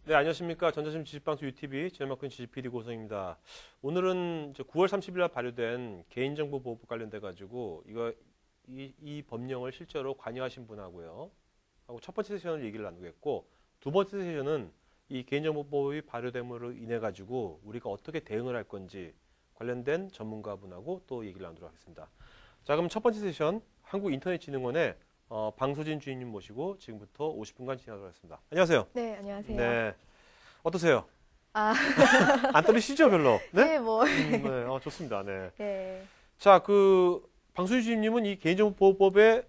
네, 안녕하십니까. 전자심 지식방송 UTV 진행맡은 지식PD 고성입니다. 오늘은 이제 9월 30일 날 발효된 개인정보보호법 관련돼 가지고 이 법령을 실제로 관여하신 분하고요. 하고 첫 번째 세션을 얘기를 나누겠고, 두 번째 세션은 이 개인정보법이 발효됨으로 인해 가지고 우리가 어떻게 대응을 할 건지 관련된 전문가분하고 또 얘기를 나누도록 하겠습니다. 자, 그럼 첫 번째 세션 한국인터넷진흥원의 방소진 주임님 모시고 지금부터 50분간 진행하도록 하겠습니다. 안녕하세요. 네, 안녕하세요. 네, 어떠세요? 아, 안 떨리시죠, 별로? 네? 네, 뭐. 네, 좋습니다. 네. 네. 자, 방소진 주임님은 이 개인정보보호법에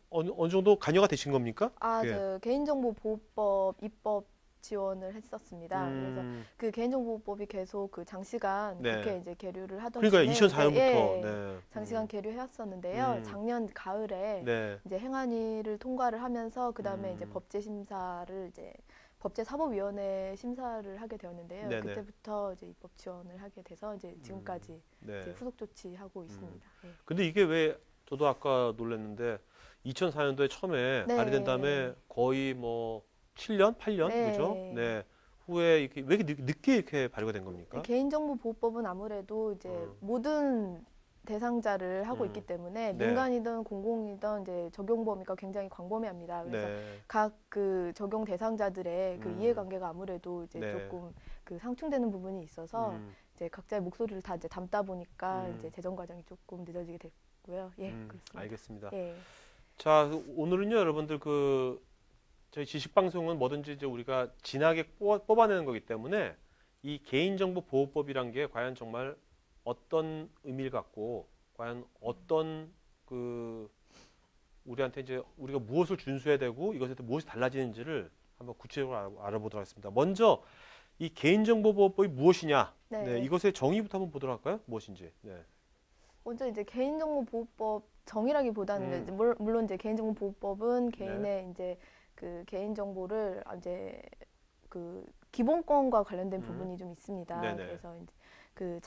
어느 정도 관여가 되신 겁니까? 아, 예. 저 개인정보보호법 입법 지원을 했었습니다. 그래서 그 개인정보법이 계속 그 장시간 네. 국회에 이제 계류를 하던 그러니까 중에 2004년부터 네, 네. 장시간 계류해왔었는데요. 작년 가을에 네. 이제 행안위를 통과를 하면서 그 다음에 이제 법제심사를 이제 법제사법위원회 심사를 하게 되었는데요. 네네. 그때부터 이제 입법 지원을 하게 돼서 이제 지금까지 네. 이제 후속 조치하고 있습니다. 네. 근데 이게 왜 저도 아까 놀랐는데 2004년도에 처음에 네. 발의된 다음에 거의 뭐 7년, 8년 네. 그죠? 네. 후에 이렇게 왜 이렇게 늦게 이렇게 발효가 된 겁니까? 개인정보보호법은 아무래도 이제 모든 대상자를 하고 있기 때문에 네. 민간이든 공공이든 이제 적용 범위가 굉장히 광범위합니다. 그래서 네. 각 그 적용 대상자들의 그 이해관계가 아무래도 이제 네. 조금 그 상충되는 부분이 있어서 이제 각자의 목소리를 다 이제 담다 보니까 이제 제정 과정이 조금 늦어지게 됐고요. 예, 그렇습니다. 알겠습니다. 예. 자, 오늘은요, 여러분들 저희 지식방송은 뭐든지 이제 우리가 진하게 뽑아내는 거기 때문에 이 개인정보보호법이란 게 과연 정말 어떤 의미를 갖고 과연 어떤 우리한테 이제 우리가 무엇을 준수해야 되고 이것에 대해 무엇이 달라지는지를 한번 구체적으로 알아보도록 하겠습니다. 먼저 이 개인정보보호법이 무엇이냐? 네. 네, 이것의 정의부터 한번 보도록 할까요? 무엇인지. 네. 먼저 이제 개인정보보호법 정의라기보다는 이제 물론 이제 개인정보보호법은 개인의 이제 그 개인정보를 이제 그 기본권과 관련된 부분이 좀 있습니다. 네네. 그래서 이제 그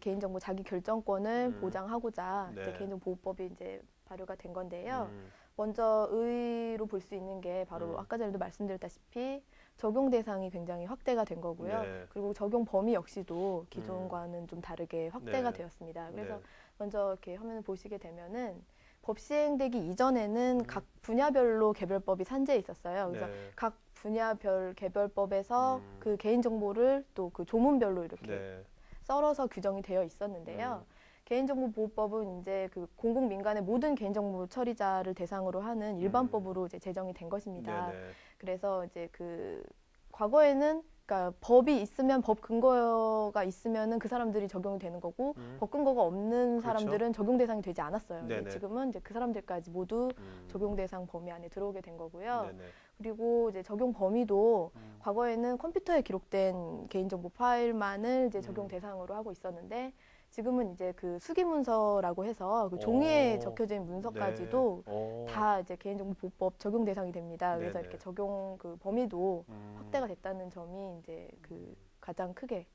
개인정보 자기 결정권을 보장하고자 네. 이제 개인정보보호법이 이제 발효가 된 건데요. 먼저 의의로 볼 수 있는 게 바로 아까 전에도 말씀드렸다시피 적용 대상이 굉장히 확대가 된 거고요. 네. 그리고 적용 범위 역시도 기존과는 좀 다르게 확대가 네. 되었습니다. 그래서 네. 먼저 이렇게 화면을 보시게 되면은 법 시행되기 이전에는 각 분야별로 개별법이 산재해 있었어요. 그래서 네. 각 분야별 개별법에서 그 개인정보를 또 그 조문별로 이렇게 네. 썰어서 규정이 되어 있었는데요. 개인정보보호법은 이제 그 공공민간의 모든 개인정보 처리자를 대상으로 하는 일반법으로 이제 제정이 된 것입니다. 네네. 그래서 이제 그 과거에는 그러니까 법이 있으면 법 근거가 있으면은 그 사람들이 적용이 되는 거고 법 근거가 없는 사람들은 적용 대상이 되지 않았어요. 근데 지금은 이제 그 사람들까지 모두 적용 대상 범위 안에 들어오게 된 거고요. 네네. 그리고 이제 적용 범위도 과거에는 컴퓨터에 기록된 개인정보 파일만을 이제 적용 대상으로 하고 있었는데 지금은 이제 그 수기문서라고 해서 그 종이에 적혀져 있는 문서까지도 네. 다 이제 개인정보보호법 적용 대상이 됩니다. 그래서 네네. 이렇게 적용 그 범위도 확대가 됐다는 점이 이제 그 가장 크게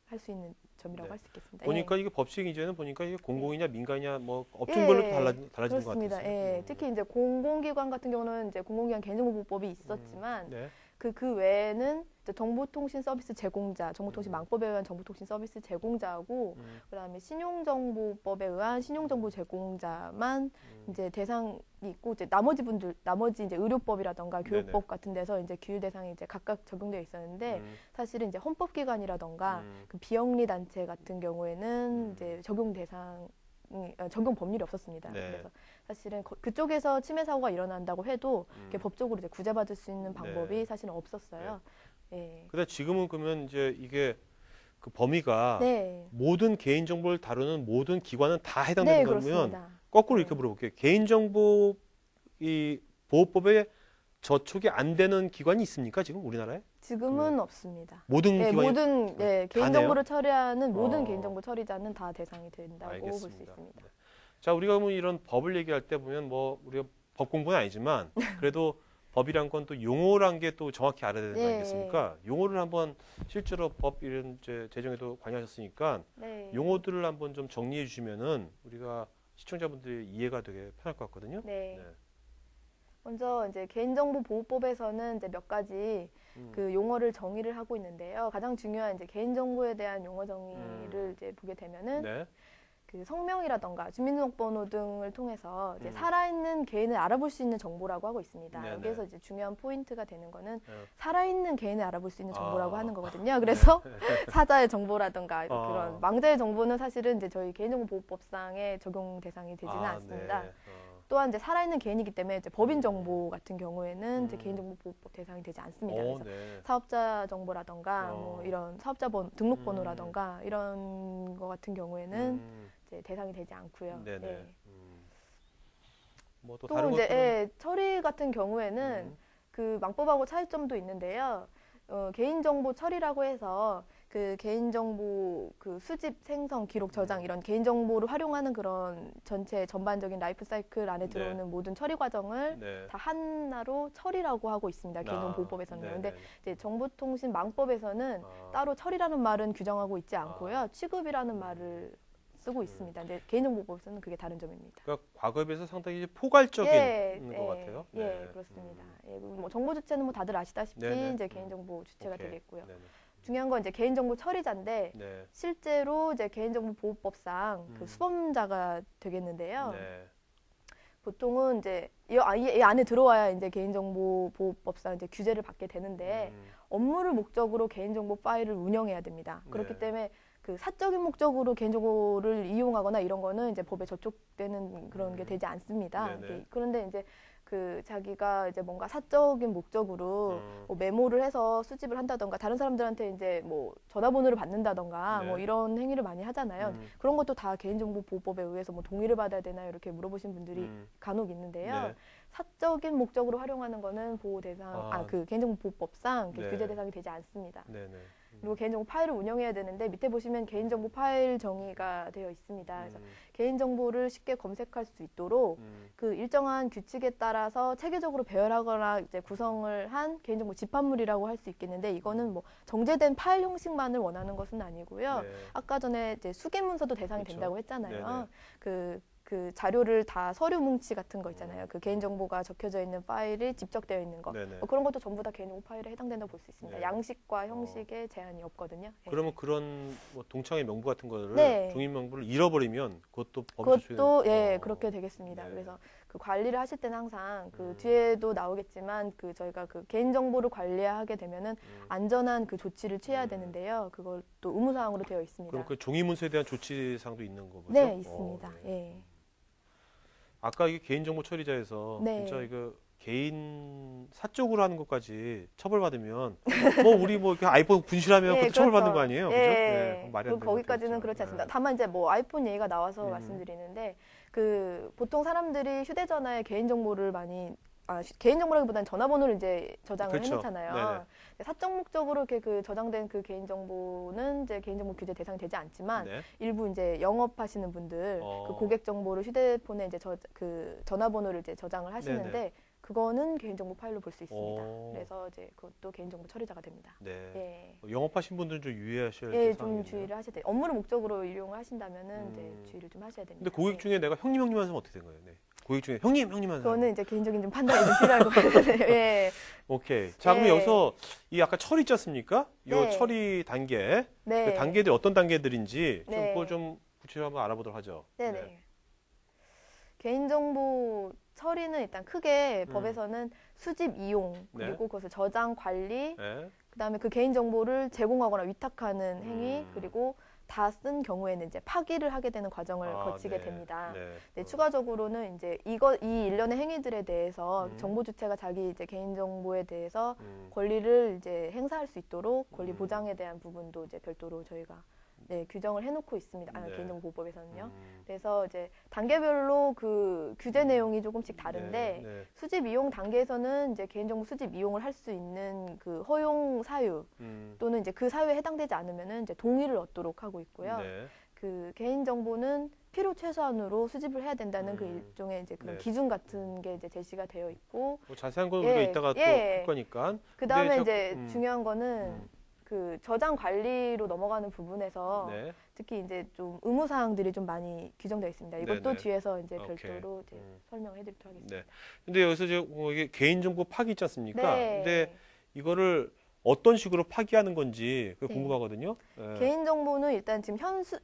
할 수 있는 점이라고 네. 할 수 있겠습니다. 보니까 이게 법식 이제는 보니까 이게 공공이냐 민간이냐 뭐 업종별로 달라지는 것 그렇습니다. 같아요. 예. 특히 이제 공공기관 같은 경우는 이제 공공기관 개인정보보호법이 있었지만 네. 그 외에는 이제 정보통신 서비스 제공자, 정보통신망법에 의한 정보통신 서비스 제공자하고 그다음에 신용정보법에 의한 신용정보 제공자만 이제 대상이 있고 이제 나머지 이제 의료법이라던가 교육법 같은 데서 이제 규율 대상이 이제 각각 적용되어 있었는데 사실은 이제 헌법기관이라던가 그 비영리 단체 같은 경우에는 이제 적용 법률이 없었습니다. 네. 그래서 사실은 그쪽에서 침해 사고가 일어난다고 해도 법적으로 이제 구제받을 수 있는 방법이 사실은 없었어요. 네. 근데 지금은 그러면 이제 이게 그 범위가 네. 모든 개인정보를 다루는 모든 기관은 다 네, 해당되는 거면 그렇습니다. 거꾸로 이렇게 물어볼게요. 개인정보 이 보호법에 저촉이 안 되는 기관이 있습니까? 지금 우리나라에? 지금은 없습니다. 모든 네, 기관이 모든 개인정보를 처리하는 모든 어. 개인정보 처리자는 다 대상이 된다고 볼 수 있습니다. 네. 자, 우리가 뭐 이런 법을 얘기할 때 보면 뭐 우리가 법 공부는 아니지만 그래도 법이란 건 또 용어란 게 또 정확히 알아야 되는 거 아니겠습니까? 용어를 한번 실제로 법 이런 제정에도 관여하셨으니까 네. 용어들을 한번 좀 정리해 주시면은 우리가 시청자분들이 이해가 되게 편할 것 같거든요. 네. 먼저 이제 개인정보보호법에서는 이제 몇 가지 그 용어를 정의를 하고 있는데요. 가장 중요한 이제 개인정보에 대한 용어 정의를 이제 보게 되면은 네. 그 성명이라던가 주민등록번호 등을 통해서 이제 음. 살아있는 개인을 알아볼 수 있는 정보라고 하고 있습니다. 네네. 여기에서 이제 중요한 포인트가 되는 거는 네. 살아있는 개인을 알아볼 수 있는 정보라고 아. 하는 거거든요. 그래서 네. 사자의 정보라던가 아. 그런 망자의 정보는 사실은 이제 저희 개인정보보호법상의 적용 대상이 되지는 않습니다. 네. 또한 이제 살아있는 개인이기 때문에 이제 법인 정보 같은 경우에는 이제 개인정보보호법 대상이 되지 않습니다. 그래서 네. 사업자 정보라던가 뭐 이런 사업자 등록번호라던가 이런 거 같은 경우에는 이제 대상이 되지 않고요. 네네. 예. 뭐 또 또 다른 이제 것들은 처리 같은 경우에는 그 망법하고 차이점도 있는데요. 개인정보 처리라고 해서 그 개인정보 그 수집, 생성, 기록, 저장 이런 개인정보를 활용하는 그런 전체 전반적인 라이프 사이클 안에 들어오는 모든 처리 과정을 네. 다 하나로 처리라고 하고 있습니다. 개인정보보호법에서는. 근데 네네. 이제 정보통신망법에서는 따로 처리라는 말은 규정하고 있지 않고요. 취급이라는 말을 쓰고 있습니다. 근데 개인정보법에서는 그게 다른 점입니다. 그러니까 과거에 비해서 상당히 포괄적인 것 같아요. 예, 그렇습니다. 예, 뭐 정보 주체는 뭐 다들 아시다시피 네네. 이제 개인정보 주체가 오케이. 되겠고요. 네네. 중요한 건 이제 개인정보 처리자인데 네. 실제로 이제 개인정보보호법상 그 수범자가 되겠는데요. 네. 보통은 이제 이 안에 들어와야 이제 개인정보보호법상 이제 규제를 받게 되는데 업무를 목적으로 개인정보 파일을 운영해야 됩니다. 그렇기 네. 때문에 그 사적인 목적으로 개인정보를 이용하거나 이런 거는 이제 법에 저촉되는 그런 게 되지 않습니다. 네네. 그런데 이제 그 자기가 이제 뭔가 사적인 목적으로 뭐 메모를 해서 수집을 한다던가 다른 사람들한테 이제 뭐 전화번호를 받는다던가 네. 뭐 이런 행위를 많이 하잖아요. 그런 것도 다 개인정보보호법에 의해서 뭐 동의를 받아야 되나요? 이렇게 물어보신 분들이 간혹 있는데요. 네. 사적인 목적으로 활용하는 거는 보호 대상, 그 개인정보보호법상 네. 규제 대상이 되지 않습니다. 네네. 그리고 개인정보 파일을 운영해야 되는데 밑에 보시면 개인정보 파일 정의가 되어 있습니다. 그래서 개인정보를 쉽게 검색할 수 있도록 그 일정한 규칙에 따라서 체계적으로 배열하거나 이제 구성을 한 개인정보 집합물이라고 할 수 있겠는데 이거는 뭐 정제된 파일 형식만을 원하는 것은 아니고요. 네. 아까 전에 이제 수기 문서도 대상이 그렇죠. 된다고 했잖아요. 네네. 그 자료를 다 서류 뭉치 같은 거 있잖아요. 그 개인정보가 적혀져 있는 파일이 집적되어 있는 거. 네네. 그런 것도 전부 다 개인정보 파일에 해당된다고 볼 수 있습니다. 네. 양식과 형식에 제한이 없거든요. 예. 그러면 그런 뭐 동창회 명부 같은 거를 네. 종이 명부를 잃어버리면 그것도 법에 그것도 그렇게 되겠습니다. 네. 그래서 그 관리를 하실 때는 항상 그 음. 뒤에도 나오겠지만 그 저희가 그 개인정보를 관리하게 되면은 안전한 그 조치를 취해야 되는데요. 그걸 또 의무사항으로 되어 있습니다. 그럼 그 종이 문서에 대한 조치사항도 있는 거죠? 네, 있습니다. 네. 예. 아까 이게 개인정보 처리자에서 네. 진짜 이거 개인 사적으로 하는 것까지 처벌받으면 뭐 우리 뭐 이렇게 아이폰 분실하면 그것도 처벌받는 거 아니에요? 그죠? 네, 말이 안 되는 거기까지는 것도 그렇지 있죠. 않습니다. 다만 이제 뭐 아이폰 얘기가 나와서 음. 말씀드리는데 그 보통 사람들이 휴대전화에 개인정보를 많이 개인정보라기보다는 전화번호를 이제 저장을 그렇죠. 해놓잖아요. 네네. 사적 목적으로 이렇게 그 저장된 그 개인정보는 이제 개인정보 규제 대상이 되지 않지만 네. 일부 이제 영업하시는 분들 그 고객 정보를 휴대폰에 이제 그 전화번호를 이제 저장을 하시는데 네네. 그거는 개인정보 파일로 볼 수 있습니다. 오. 그래서 이제 그것도 개인정보 처리자가 됩니다. 네. 예. 영업하신 분들은 좀 유의하셔야 될 예, 좀 사항이네요. 주의를 하셔야 돼요. 업무를 목적으로 이용을 하신다면은 이제 주의를 좀 하셔야 됩니다. 근데 고객 중에 내가 형님 하면 어떻게 된 거예요? 네. 고객 중에 형님 하는 사람. 그거는 이제 개인적인 좀 판단이 좀 필요할 것 같아요. 예. 오케이. 자, 그럼 네. 여기서 이 아까 처리 있지 않습니까? 이 네. 처리 단계. 네. 그 단계들이 어떤 단계들인지 좀 네. 그걸 좀 구체적으로 한번 알아보도록 하죠. 네네. 네. 개인정보 처리는 일단 크게 법에서는 수집 이용 그리고 네. 그것을 저장 관리 네. 그다음에 그 개인정보를 제공하거나 위탁하는 행위 음. 그리고 다 쓴 경우에는 이제 파기를 하게 되는 과정을 거치게 네. 됩니다. 네. 네, 추가적으로는 이제 이 일련의 행위들에 대해서 정보 주체가 자기 이제 개인정보에 대해서 권리를 이제 행사할 수 있도록 권리 보장에 대한 부분도 이제 별도로 저희가 규정을 해놓고 있습니다. 네. 개인정보보호법에서는요. 그래서 이제 단계별로 그 규제 내용이 조금씩 다른데 네. 수집 이용 단계에서는 이제 개인정보 수집 이용을 할 수 있는 그 허용 사유 또는 이제 그 사유에 해당되지 않으면은 이제 동의를 얻도록 하고 있고요. 네. 그 개인정보는 필요 최소한으로 수집을 해야 된다는 그 일종의 이제 그런 네. 기준 같은 게 이제 제시가 되어 있고 뭐 자세한 건 우리가 이따가 또 할 거니까. 그 다음에 근데 이제 중요한 거는 그 저장 관리로 넘어가는 부분에서 네. 특히 이제 좀 의무 사항들이 좀 많이 규정되어 있습니다. 이것도 네네. 뒤에서 이제 오케이. 별도로 이제 설명을 해드리도록 하겠습니다. 네. 근데 여기서 이제 이게 개인정보 파기 있지 않습니까? 네. 근데 이거를 어떤 식으로 파기하는 건지 그게 네. 궁금하거든요. 네. 개인정보는 일단 지금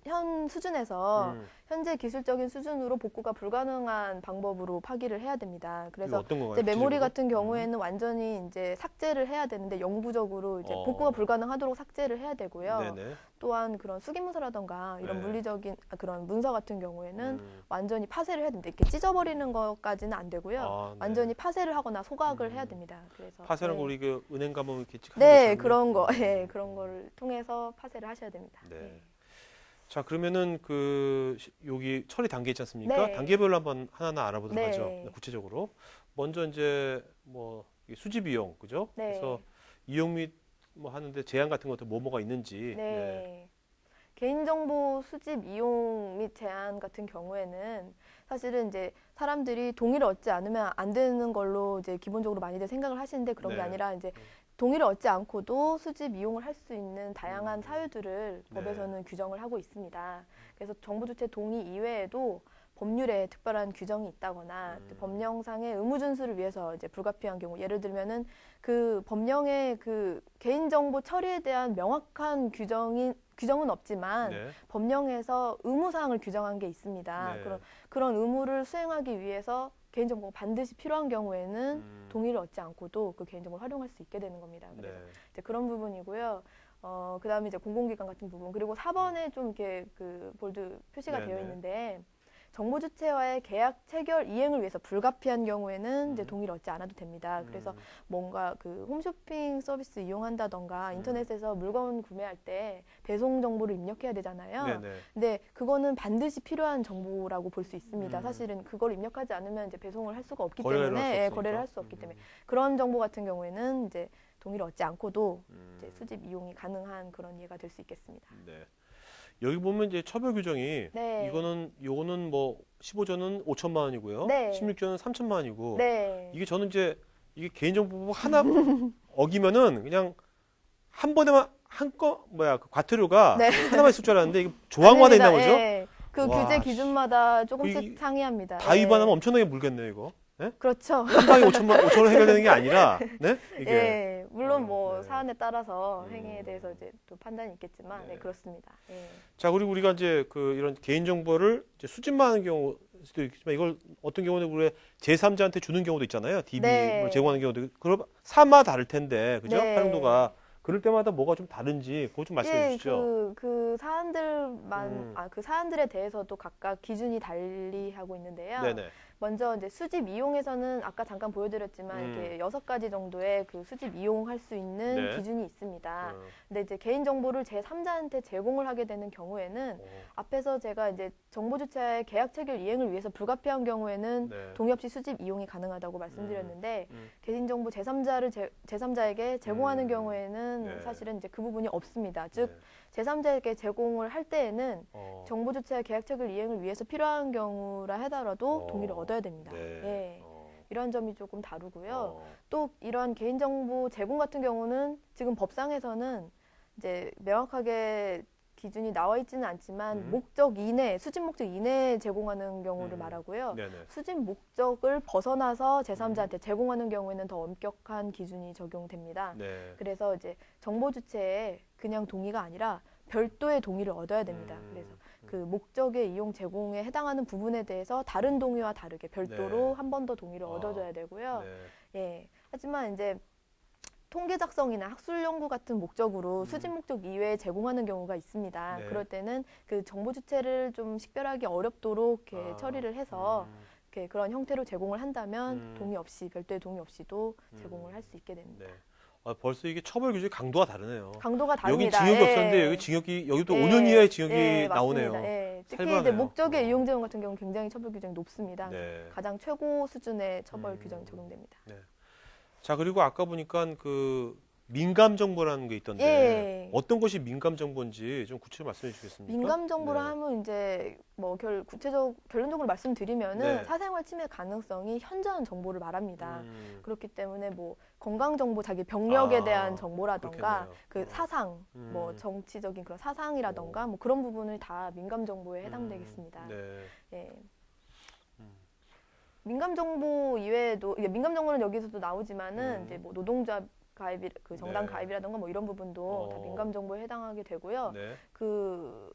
현 수준에서 음. 현재 기술적인 수준으로 복구가 불가능한 방법으로 파기를 해야 됩니다. 이게 그래서 어떤 건가요? 이제 메모리 구체적으로? 같은 경우에는 완전히 이제 삭제를 해야 되는데 영구적으로 이제 복구가 불가능하도록 삭제를 해야 되고요. 네네. 또한 그런 수기문서라던가 이런 네. 물리적인 그런 문서 같은 경우에는 음. 완전히 파쇄를 해야 됩니다. 이렇게 찢어버리는 것까지는 안 되고요. 아, 네. 완전히 파쇄를 하거나 소각을 해야 됩니다. 그래서 파쇄는 네. 우리 그 은행 가면 이렇게 찍 네, 그런 거, 예, 그런 거를 통해서 파쇄를 하셔야 됩니다. 네. 예. 자, 그러면은 여기 처리 단계 있지 않습니까? 네. 단계별로 한번 하나하나 알아보도록 네. 하죠. 네, 구체적으로. 먼저 이제 뭐 이 수집 이용, 그죠? 네. 그래서 이용 및 뭐 하는데 제한 같은 것도 뭐가 있는지. 네. 개인정보 수집 이용 및 제한 같은 경우에는 사실은 이제 사람들이 동의를 얻지 않으면 안 되는 걸로 이제 기본적으로 많이들 생각을 하시는데 그런 게 네. 아니라 이제 동의를 얻지 않고도 수집 이용을 할 수 있는 다양한 사유들을 네. 법에서는 규정을 하고 있습니다. 그래서 정보 주체 동의 이외에도 법률에 특별한 규정이 있다거나 또 법령상의 의무 준수를 위해서 이제 불가피한 경우, 예를 들면은 그 법령의 그 개인정보 처리에 대한 명확한 규정은 없지만 네. 법령에서 의무 사항을 규정한 게 있습니다. 네. 그런 의무를 수행하기 위해서 개인정보가 반드시 필요한 경우에는 동의를 얻지 않고도 그 개인정보를 활용할 수 있게 되는 겁니다. 그래서 네. 이제 그런 부분이고요. 그다음에 이제 공공기관 같은 부분, 그리고 4번에 좀 이렇게 그 볼드 표시가 네네. 되어 있는데 정보 주체와의 계약 체결 이행을 위해서 불가피한 경우에는 이제 동의를 얻지 않아도 됩니다. 그래서 뭔가 그 홈쇼핑 서비스 이용한다던가 인터넷에서 물건 구매할 때 배송 정보를 입력해야 되잖아요. 네네. 근데 그거는 반드시 필요한 정보라고 볼 수 있습니다. 사실은 그걸 입력하지 않으면 이제 배송을 할 수가 없기 거래를 할 수 때문에 없으니까. 거래를 할 수 없기 때문에 그런 정보 같은 경우에는 이제 동의를 얻지 않고도 이제 수집 이용이 가능한 그런 예가 될 수 있겠습니다. 네. 여기 보면 이제 처벌 규정이 네. 요거는 뭐 15조는 5천만 원이고요. 네. 16조는 3천만 원이고. 네. 이게 저는 이제 이게 개인정보 하나 어기면은 그냥 한 번에만 그 과태료가 네. 하나만 있을 줄 알았는데 이게 조항화돼 있나 보죠? 예. 그 와, 규제 기준마다 조금씩 이- 상이합니다. 다 예. 위반하면 엄청나게 물겠네요, 이거. 네? 그렇죠. 한 방에 5천 원 해결되는 게 아니라, 네? 이게. 예. 물론 뭐 네. 사안에 따라서 행위에 대해서 이제 또 판단이 있겠지만 네. 네, 그렇습니다. 예. 자, 그리고 우리가 이제 이런 개인정보를 이제 수집만 하는 경우도 있지만 이걸 어떤 경우는 우리 제3자한테 주는 경우도 있잖아요. DB를 네. 제공하는 경우도 있고. 그럼 사마다 다를 텐데, 그죠? 네. 활용도가. 그럴 때마다 뭐가 좀 다른지 그거 좀 말씀해 주시죠. 그 사안들만 그 사안들에 대해서도 각각 기준이 달리하고 있는데요. 네네. 먼저 이제 수집 이용에서는 아까 잠깐 보여드렸지만 이렇게 6가지 정도의 그 수집 이용할 수 있는 네. 기준이 있습니다. 근데 이제 개인 정보를 제3자한테 제공을 하게 되는 경우에는 앞에서 제가 이제 정보 주체의 계약 체결 이행을 위해서 불가피한 경우에는 네. 동의 없이 수집 이용이 가능하다고 말씀드렸는데 개인 정보 제3자에게 제공하는 경우에는 네. 사실은 이제 그 부분이 없습니다. 즉 네. 제3자에게 제공을 할 때에는 어. 정보 주체의 계약 체결 이행을 위해서 필요한 경우라 하더라도 동의를 얻어야 됩니다. 네. 예. 이런 점이 조금 다르고요. 어. 또 이러한 개인정보 제공 같은 경우는 지금 법상에서는 이제 명확하게 기준이 나와 있지는 않지만 목적 이내, 수집 목적 이내에 제공하는 경우를 말하고요. 네네. 수집 목적을 벗어나서 제3자한테 제공하는 경우에는 더 엄격한 기준이 적용됩니다. 네. 그래서 이제 정보 주체의 그냥 동의가 아니라 별도의 동의를 얻어야 됩니다. 그래서 그 목적의 이용 제공에 해당하는 부분에 대해서 다른 동의와 다르게 별도로 네. 한 번 더 동의를 얻어줘야 되고요. 네. 예. 하지만 이제 통계 작성이나 학술 연구 같은 목적으로 수집 목적 이외에 제공하는 경우가 있습니다. 네. 그럴 때는 그 정보 주체를 좀 식별하기 어렵도록 이렇게 처리를 해서 이렇게 그런 형태로 제공을 한다면 동의 없이 별도의 동의 없이도 제공을 할 수 있게 됩니다. 네. 벌써 이게 처벌 규제 강도가 다르네요. 강도가 여기 다릅니다. 징역이 예. 없었는데 여기 징역이 여기도 예. 5년 이하의 징역이 예, 나오네요. 맞습니다. 예. 특히 살벌하네요. 이제 목적의 이용 제공 같은 경우는 굉장히 처벌 규정이 높습니다. 네. 가장 최고 수준의 처벌 규정이 적용됩니다. 네. 자, 그리고 아까 보니까 그 민감 정보라는 게 있던데 예. 어떤 것이 민감 정보인지 좀 구체적으로 말씀해 주시겠습니까? 민감 정보를 네. 하면 이제 뭐 결론적으로 말씀드리면은 네. 사생활 침해 가능성이 현저한 정보를 말합니다. 음, 그렇기 때문에 뭐 건강 정보, 자기 병력에 아, 대한 정보라던가 그렇겠네요. 그 사상, 뭐 음. 정치적인 그런 사상이라던가 뭐 그런 부분을 다 민감 정보에 해당되겠습니다. 네. 예. 음. 민감 정보 이외에도 이게 민감 정보는 여기서도 나오지만은 음. 이제 뭐 노동자 가입, 그 정당 네. 가입이라던가 뭐 이런 부분도 다 민감 정보에 해당하게 되고요. 네. 그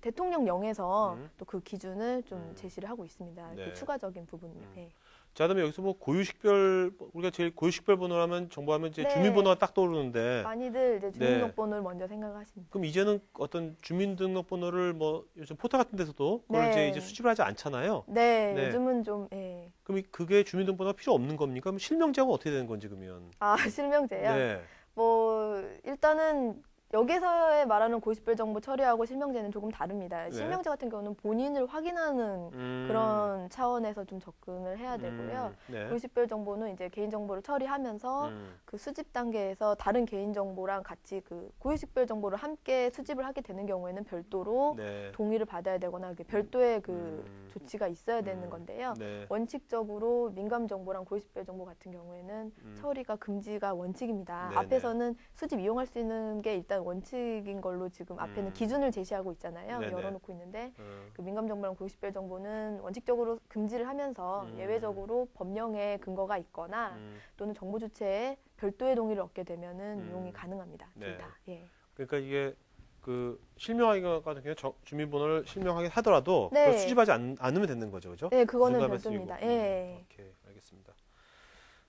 대통령령에서 음. 또 그 기준을 좀 음. 제시를 하고 있습니다. 네. 그 추가적인 부분이. 네. 자, 그다음에 여기서 뭐 고유식별 우리가 제일 고유식별 번호라면 정보하면 이제 네. 주민번호가 딱 떠오르는데 많이들 이제 네. 주민등록번호를 먼저 생각하십니다. 그럼 이제는 어떤 주민등록번호를 뭐 요즘 포털 같은 데서도 그걸 네. 이제 수집을 하지 않잖아요. 네, 네. 요즘은 좀 예. 그럼 그게 주민등록번호가 필요 없는 겁니까? 그럼 실명제가 어떻게 되는 건지 그러면? 아, 실명제요? 네. 뭐 일단은 여기서의 말하는 고유식별 정보 처리하고 실명제는 조금 다릅니다. 네. 실명제 같은 경우는 본인을 확인하는 그런 차원에서 좀 접근을 해야 되고요. 네. 고유식별 정보는 이제 개인 정보를 처리하면서 그 수집 단계에서 다른 개인 정보랑 같이 그 고유식별 정보를 함께 수집을 하게 되는 경우에는 별도로 네. 동의를 받아야 되거나 별도의 그 조치가 있어야 되는 건데요. 네. 원칙적으로 민감 정보랑 고유식별 정보 같은 경우에는 처리가 금지가 원칙입니다. 네네. 앞에서는 수집 이용할 수 있는 게 일단 원칙인 걸로 지금 앞에는 기준을 제시하고 있잖아요. 네네. 열어놓고 있는데 그 민감 정보랑 고유식별 정보는 원칙적으로 금지를 하면서 음. 예외적으로 법령에 근거가 있거나 또는 정보 주체에 별도의 동의를 얻게 되면은 이용이 가능합니다. 네. 둘 다. 예. 그러니까 이게 그 실명하기 같은 경우 주민번호를 실명하게 하더라도 네. 그걸 수집하지 않으면 되는 거죠, 그죠? 네, 그거는 그 정도 별도입니다. 말씀이고. 예. 오케이, 알겠습니다.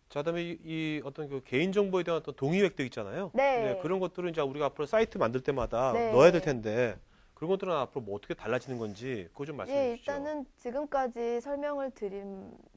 자, 그다음에 이 어떤 그 개인 정보에 대한 어떤 동의 획득 있잖아요. 네. 그런 것들은 이제 우리가 앞으로 사이트 만들 때마다 네. 넣어야 될 텐데 그런 것들은 앞으로 뭐 어떻게 달라지는 건지 그거 좀 말씀해 예, 주시죠. 일단은 지금까지 설명을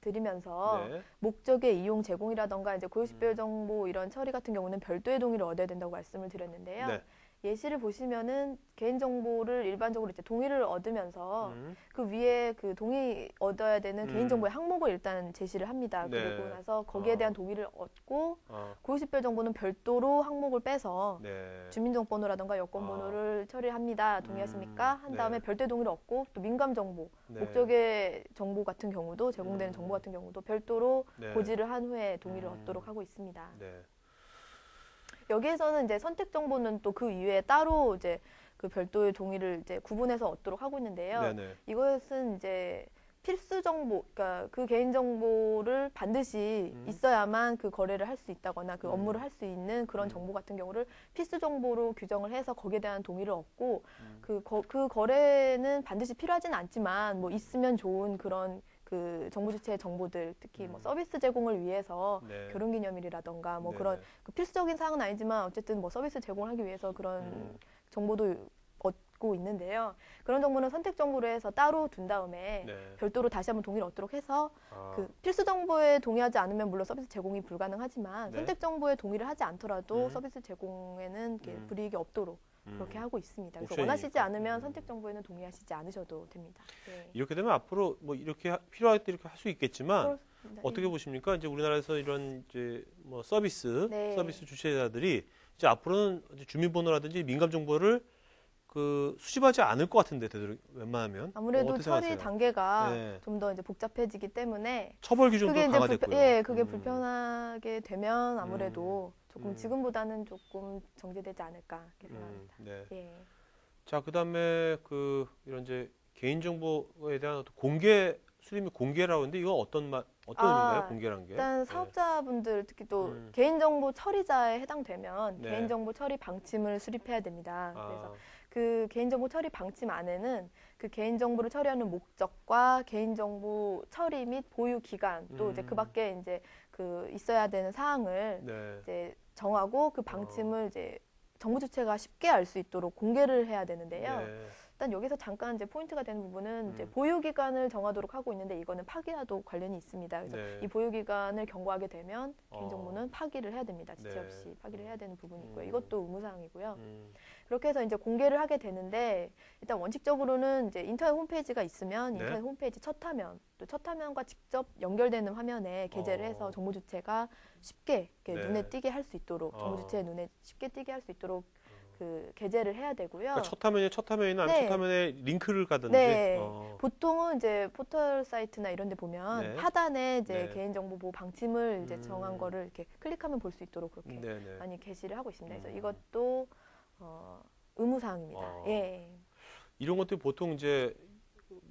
드리면서 네. 목적의 이용 제공이라던가 이제 고유식별 정보 이런 처리 같은 경우는 별도의 동의를 얻어야 된다고 말씀을 드렸는데요. 네. 예시를 보시면은 개인 정보를 일반적으로 이제 동의를 얻으면서 그 위에 그 동의 얻어야 되는 개인 정보의 항목을 일단 제시를 합니다. 네. 그리고 나서 거기에 대한 동의를 얻고 어, 고유식별 정보는 별도로 항목을 빼서 네. 주민등록번호라던가 여권번호를 처리합니다. 동의하십니까? 한 다음에 네. 별도의 동의를 얻고 또 민감 정보, 네. 목적의 정보 같은 경우도 제공되는 정보 같은 경우도 별도로 네. 고지를 한 후에 동의를 얻도록 하고 있습니다. 네. 여기에서는 이제 선택 정보는 또 그 이외에 따로 이제 그 별도의 동의를 이제 구분해서 얻도록 하고 있는데요. 네네. 이것은 이제 필수 정보, 그러니까 그 개인 정보를 반드시 있어야만 그 거래를 할 수 있다거나 그 업무를 할 수 있는 그런 정보 같은 경우를 필수 정보로 규정을 해서 거기에 대한 동의를 얻고 그 거래는 반드시 필요하지는 않지만 뭐 있으면 좋은 그런 그 정부 주체의 정보들, 특히 뭐 서비스 제공을 위해서 네. 결혼기념일이라던가 뭐 네네. 그런 그 필수적인 사항은 아니지만 어쨌든 뭐 서비스 제공을 하기 위해서 그런 정보도 얻고 있는데요. 그런 정보는 선택 정보로 해서 따로 둔 다음에 네. 별도로 다시 한번 동의를 얻도록 해서 아, 그 필수 정보에 동의하지 않으면 물론 서비스 제공이 불가능하지만 네. 선택 정보에 동의를 하지 않더라도 음. 서비스 제공에는 이렇게 불이익이 없도록 그렇게 하고 있습니다. 그래서 옵션이니까. 원하시지 않으면 선택 정보에는 동의하시지 않으셔도 됩니다. 네. 이렇게 되면 앞으로 뭐 이렇게 필요할 때 이렇게 할 수 있겠지만 그렇습니다. 어떻게 보십니까? 이제 우리나라에서 이런 이제 뭐 서비스 네. 주체자들이 이제 앞으로는 이제 주민번호라든지 민감 정보를 그 수집하지 않을 것 같은데 웬만하면 아무래도 어떻게 처리 생각하세요? 단계가 네. 좀 더 이제 복잡해지기 때문에 처벌 기준도 그게 이제 강화됐고요. 그게 불편하게 되면 아무래도 조금 음. 지금보다는 조금 정제되지 않을까 이렇게 생각합니다. 네. 예. 자, 그다음에 그 이런 이제 개인 정보에 대한 어떤 공개 수립이 공개라고 하는데 이건 어떤 의미인가요? 공개란 게? 일단 네. 사업자분들 특히 또 개인정보 처리자에 해당되면 네. 개인정보 처리 방침을 수립해야 됩니다. 아, 그래서 그 개인정보 처리 방침 안에는 그 개인정보를 처리하는 목적과 개인정보 처리 및 보유 기간 또 이제 그 밖에 이제 그 있어야 되는 사항을 네. 이제 정하고 그 방침을 이제 정부 주체가 쉽게 알 수 있도록 공개를 해야 되는데요. 네. 일단 여기서 잠깐 이제 포인트가 되는 부분은 이제 보유기간을 정하도록 하고 있는데 이거는 파기와도 관련이 있습니다. 그래서 네. 이 보유기간을 경고하게 되면 개인정보는 파기를 해야 됩니다. 지체 없이 파기를 해야 되는 부분이 있고요. 이것도 의무사항이고요. 그렇게 해서 이제 공개를 하게 되는데 일단 원칙적으로는 이제 인터넷 홈페이지가 있으면 네. 인터넷 홈페이지 첫 화면 또 첫 화면과 직접 연결되는 화면에 게재를 해서 정보 주체가 쉽게 이렇게 네. 눈에 띄게 할 수 있도록 정보 주체의 눈에 쉽게 띄게 할 수 있도록 그 게재를 해야 되고요. 그러니까 첫 화면이나 아니면 네. 첫 화면에 링크를 가든지. 네. 보통은 이제 포털 사이트나 이런 데 보면 네. 하단에 이제 네. 개인정보 보호 방침을 이제 정한 거를 이렇게 클릭하면 볼 수 있도록 그렇게 네네. 많이 게시를 하고 있습니다. 그래서 이것도 의무사항입니다. 예. 이런 것들이 보통 이제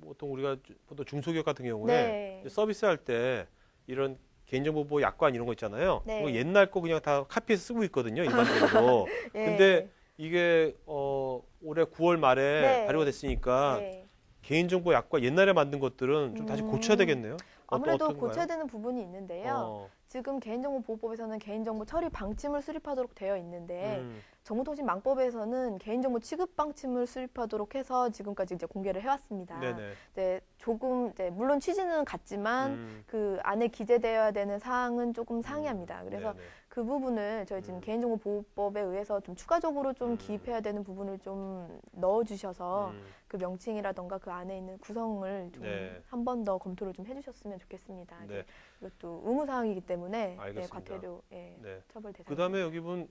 보통 우리가 보통 중소기업 같은 경우에 네. 서비스할 때 이런 개인정보 보호 약관 이런 거 있잖아요. 네. 그거 옛날 거 그냥 다 카피해서 쓰고 있거든요. 일반적으로. 예. 근데 이게 올해 9월 말에 네. 발효가 됐으니까 네. 개인정보 약관 옛날에 만든 것들은 좀 다시 고쳐야 되겠네요. 아무래도 어떤가요? 고쳐야 되는 부분이 있는데요. 지금 개인정보보호법에서는 개인정보 처리 방침을 수립하도록 되어 있는데 정보통신망법에서는 개인정보 취급 방침을 수립하도록 해서 지금까지 이제 공개를 해왔습니다. 네네. 이제 조금 이제 물론 취지는 같지만 그 안에 기재되어야 되는 사항은 조금 상이합니다. 그래서 네네. 그 부분을 저희 지금 개인정보보호법에 의해서 좀 추가적으로 좀 기입해야 되는 부분을 좀 넣어주셔서 그 명칭이라던가 그 안에 있는 구성을 좀 네. 한 번 더 검토를 좀 해주셨으면 좋겠습니다. 네. 이것도 의무사항이기 때문에 알겠습니다. 과태료 네. 처벌 대상. 그다음에 여기 본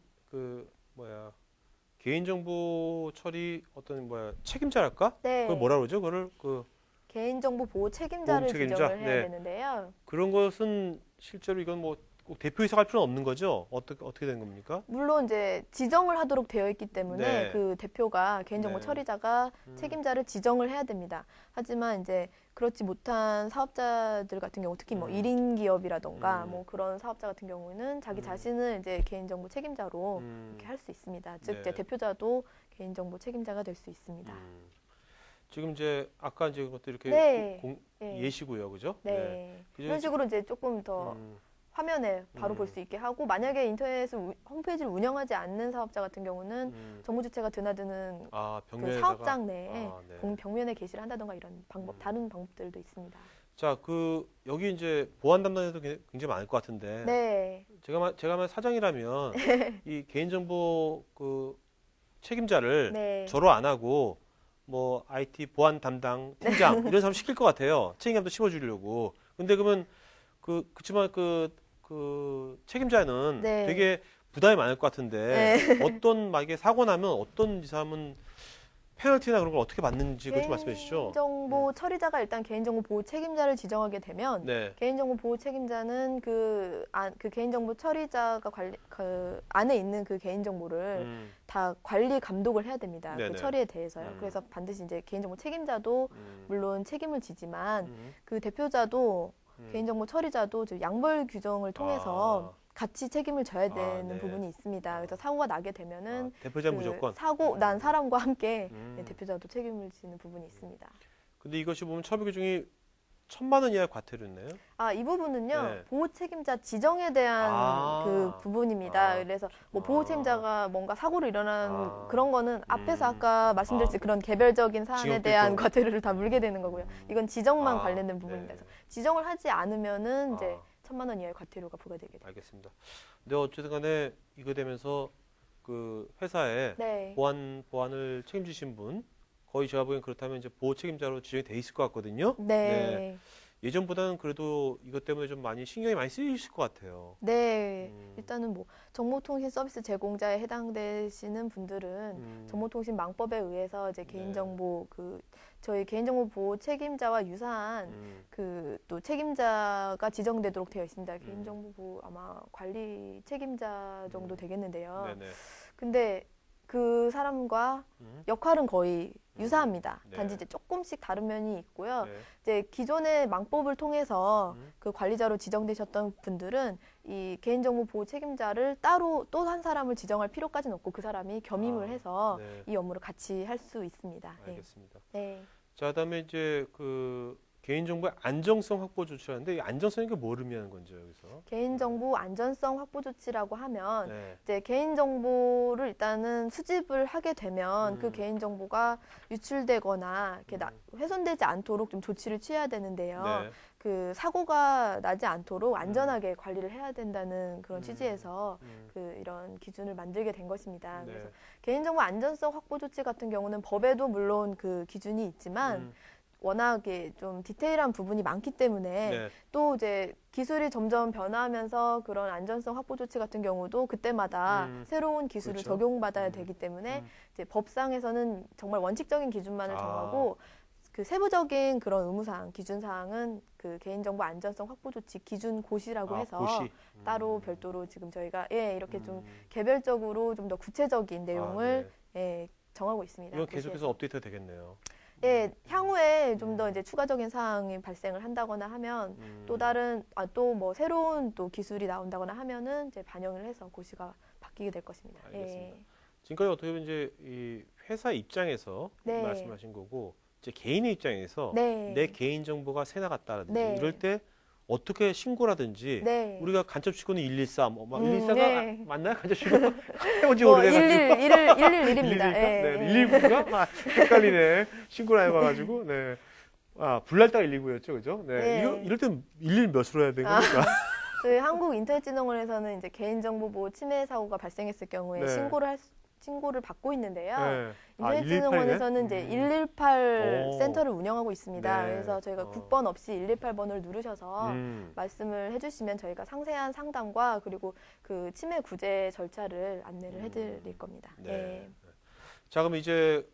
개인정보 처리 책임자랄까? 네. 그걸 뭐라 그러죠? 그거를 개인정보 보호 책임자를 보호 책임자? 지정을 해야 네. 되는데요. 그런 것은 실제로 이건 뭐 꼭 대표이사 할 필요는 없는 거죠? 어떻게 된 겁니까? 물론 이제 지정을 하도록 되어 있기 때문에 네. 그 대표가 개인정보 네. 처리자가 책임자를 지정을 해야 됩니다. 하지만 이제 그렇지 못한 사업자들 같은 경우 특히 뭐 1인 기업이라던가 뭐 그런 사업자 같은 경우에는 자기 자신을 이제 개인정보 책임자로 이렇게 할 수 있습니다. 즉 이제 네. 대표자도 개인정보 책임자가 될 수 있습니다. 지금 이제 아까 이제 그것도 이렇게 네. 네. 예시고요, 그죠? 네. 그죠? 이런 식으로 이제 조금 더 화면에 바로 볼 수 있게 하고 만약에 인터넷 홈페이지를 운영하지 않는 사업자 같은 경우는 정보 주체가 드나드는 그 벽면에다가 사업장 내에 네. 벽면에 게시를 한다던가 이런 방법 다른 방법들도 있습니다. 자, 여기 이제 보안 담당자도 굉장히 많을 것 같은데. 네. 제가 사장이라면 이 개인정보 책임자를 네. 저로 안 하고 뭐 IT 보안 담당 팀장 이런 사람 시킬 것 같아요. 책임감도 씹어주려고. 근데 그러면 그렇지만 그 책임자는 네. 되게 부담이 많을 것 같은데 네. 만약에 사고 나면 어떤 이 사람은 페널티나 그런 걸 어떻게 받는지 그것 좀 말씀해 주시죠. 개인정보 처리자가 일단 개인정보 보호 책임자를 지정하게 되면 네. 개인정보 보호 책임자는 그 개인정보 처리자가 안에 있는 그 개인정보를 다 관리 감독을 해야 됩니다. 네네. 그 처리에 대해서요. 그래서 반드시 이제 개인정보 책임자도 물론 책임을 지지만 그 대표자도 개인정보 처리자도 양벌 규정을 통해서 같이 책임을 져야 되는 네. 부분이 있습니다. 그래서 사고가 나게 되면은 대표자 그 무조건. 사고 난 사람과 함께 대표자도 책임을 지는 부분이 있습니다. 근데 이것이 보면 처벌 규정이 1,000만 원 이하의 과태료네요. 이 부분은요. 네. 보호 책임자 지정에 대한 그 부분입니다. 그래서 뭐 보호 책임자가 뭔가 사고로 일어난 그런 거는 앞에서 아까 말씀드렸듯이 그런 개별적인 사안에 대한 과태료를 다 물게 되는 거고요. 이건 지정만 관련된 부분입니다. 네. 그래서 지정을 하지 않으면은 이제 1,000만 원 이하의 과태료가 부과되게 됩니다. 알겠습니다. 근데 어쨌든 간에 이거 되면서 그 회사에 네. 보안을 책임지신 분 거의 제가 보기엔 그렇다면 이제 보호 책임자로 지정이 돼 있을 것 같거든요. 네. 예전보다는 그래도 이것 때문에 좀 신경이 많이 쓰이실 것 같아요. 네. 일단은 뭐 정보통신 서비스 제공자에 해당되시는 분들은 정보통신망법에 의해서 이제 개인정보 저희 개인정보 보호 책임자와 유사한 또 책임자가 지정되도록 되어 있습니다. 개인정보 보호 아마 관리 책임자 정도 되겠는데요. 네네. 근데 그 사람과 역할은 거의 유사합니다. 네. 단지 이제 조금씩 다른 면이 있고요. 네. 이제 기존의 망법을 통해서 그 관리자로 지정되셨던 분들은 이 개인정보 보호 책임자를 따로 또 한 사람을 지정할 필요까지는 없고 그 사람이 겸임을 해서 네. 이 업무를 같이 할 수 있습니다. 알겠습니다. 네. 자, 그다음에 이제 개인정보의 안정성 확보 조치라는데 이 안정성이 뭘 의미하는 건지 여기서? 개인정보 안전성 확보 조치라고 하면 네. 이제 개인정보를 일단은 수집을 하게 되면 그 개인정보가 유출되거나 이렇게 훼손되지 않도록 좀 조치를 취해야 되는데요. 네. 그 사고가 나지 않도록 안전하게 관리를 해야 된다는 그런 취지에서 그 이런 기준을 만들게 된 것입니다. 네. 그래서 개인정보 안전성 확보 조치 같은 경우는 법에도 물론 그 기준이 있지만 워낙에 좀 디테일한 부분이 많기 때문에 네. 또 이제 기술이 점점 변화하면서 그런 안전성 확보 조치 같은 경우도 그때마다 새로운 기술을 그렇죠. 적용받아야 되기 때문에 이제 법상에서는 정말 원칙적인 기준만을 정하고 그 세부적인 그런 의무사항, 기준사항은 그 개인정보 안전성 확보 조치 기준고시라고 해서 고시. 따로 별도로 지금 저희가 이렇게 좀 개별적으로 좀 더 구체적인 내용을 정하고 있습니다. 이건 계속해서 업데이트가 되겠네요. 향후에 좀 더 이제 추가적인 사항이 발생을 한다거나 하면 또 다른 또 뭐 새로운 또 기술이 나온다거나 하면은 이제 반영을 해서 고시가 바뀌게 될 것입니다. 알겠습니다. 지금까지 어떻게 보면 이제 이 회사 입장에서 말씀하신 거고 이제 개인의 입장에서 내 개인 정보가 새 나갔다라든지 이럴 때 어떻게 신고라든지 우리가 간접신고는 113, 막 114가 맞나요? 간접신고 해본 지 오래돼가지고 111입니다. 119가 헷갈리네. 신고를 안 해봐가지고 불날 때가 119였죠, 그죠? 이럴 땐 112 몇으로 해야 되는 겁니까? 저희 한국인터넷진흥원에서는 이제 개인정보보호 침해 사고가 발생했을 경우에 신고를 받고 있는데요. 인터넷진흥원에서는 이제 118 센터를 운영하고 있습니다. 그래서 저희가 국번 없이 118번을 누르셔서 말씀을 해주시면 저희가 상세한 상담과 그리고 그 침해 구제 절차를 안내를 해드릴 겁니다. 자, 그럼 이제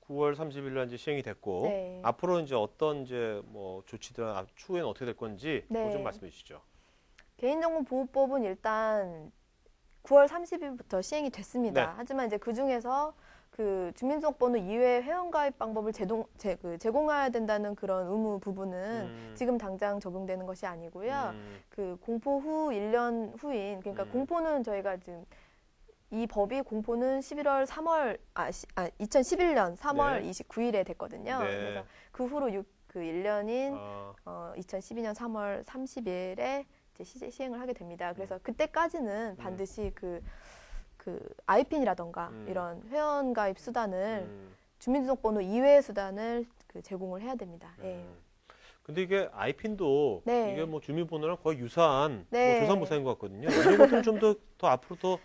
9월 30일 날 이제 시행이 됐고 앞으로 이제 어떤 이제 뭐 조치들 추후에는 어떻게 될 건지 그거 좀 말씀해 주시죠. 개인정보보호법은 일단 9월 30일부터 시행이 됐습니다. 하지만 이제 그 중에서 그 주민등록번호 이외의 회원가입 방법을 제공해야 된다는 그런 의무 부분은 지금 당장 적용되는 것이 아니고요. 그 공포 후 1년 후인 그러니까 공포는 저희가 지금 이 법이 공포는 2011년 3월 29일에 됐거든요. 그래서 그 후로 그 1년인 2012년 3월 30일에 시행을 하게 됩니다. 그래서 그때까지는 반드시 그 아이핀이라던가 이런 회원가입 수단을 주민등록번호 이외의 수단을 제공을 해야 됩니다. 근데 이게 아이핀도 이게 뭐 주민번호랑 거의 유사한 뭐 조산모사인 것 같거든요. 이런 것들은 좀 더 앞으로 더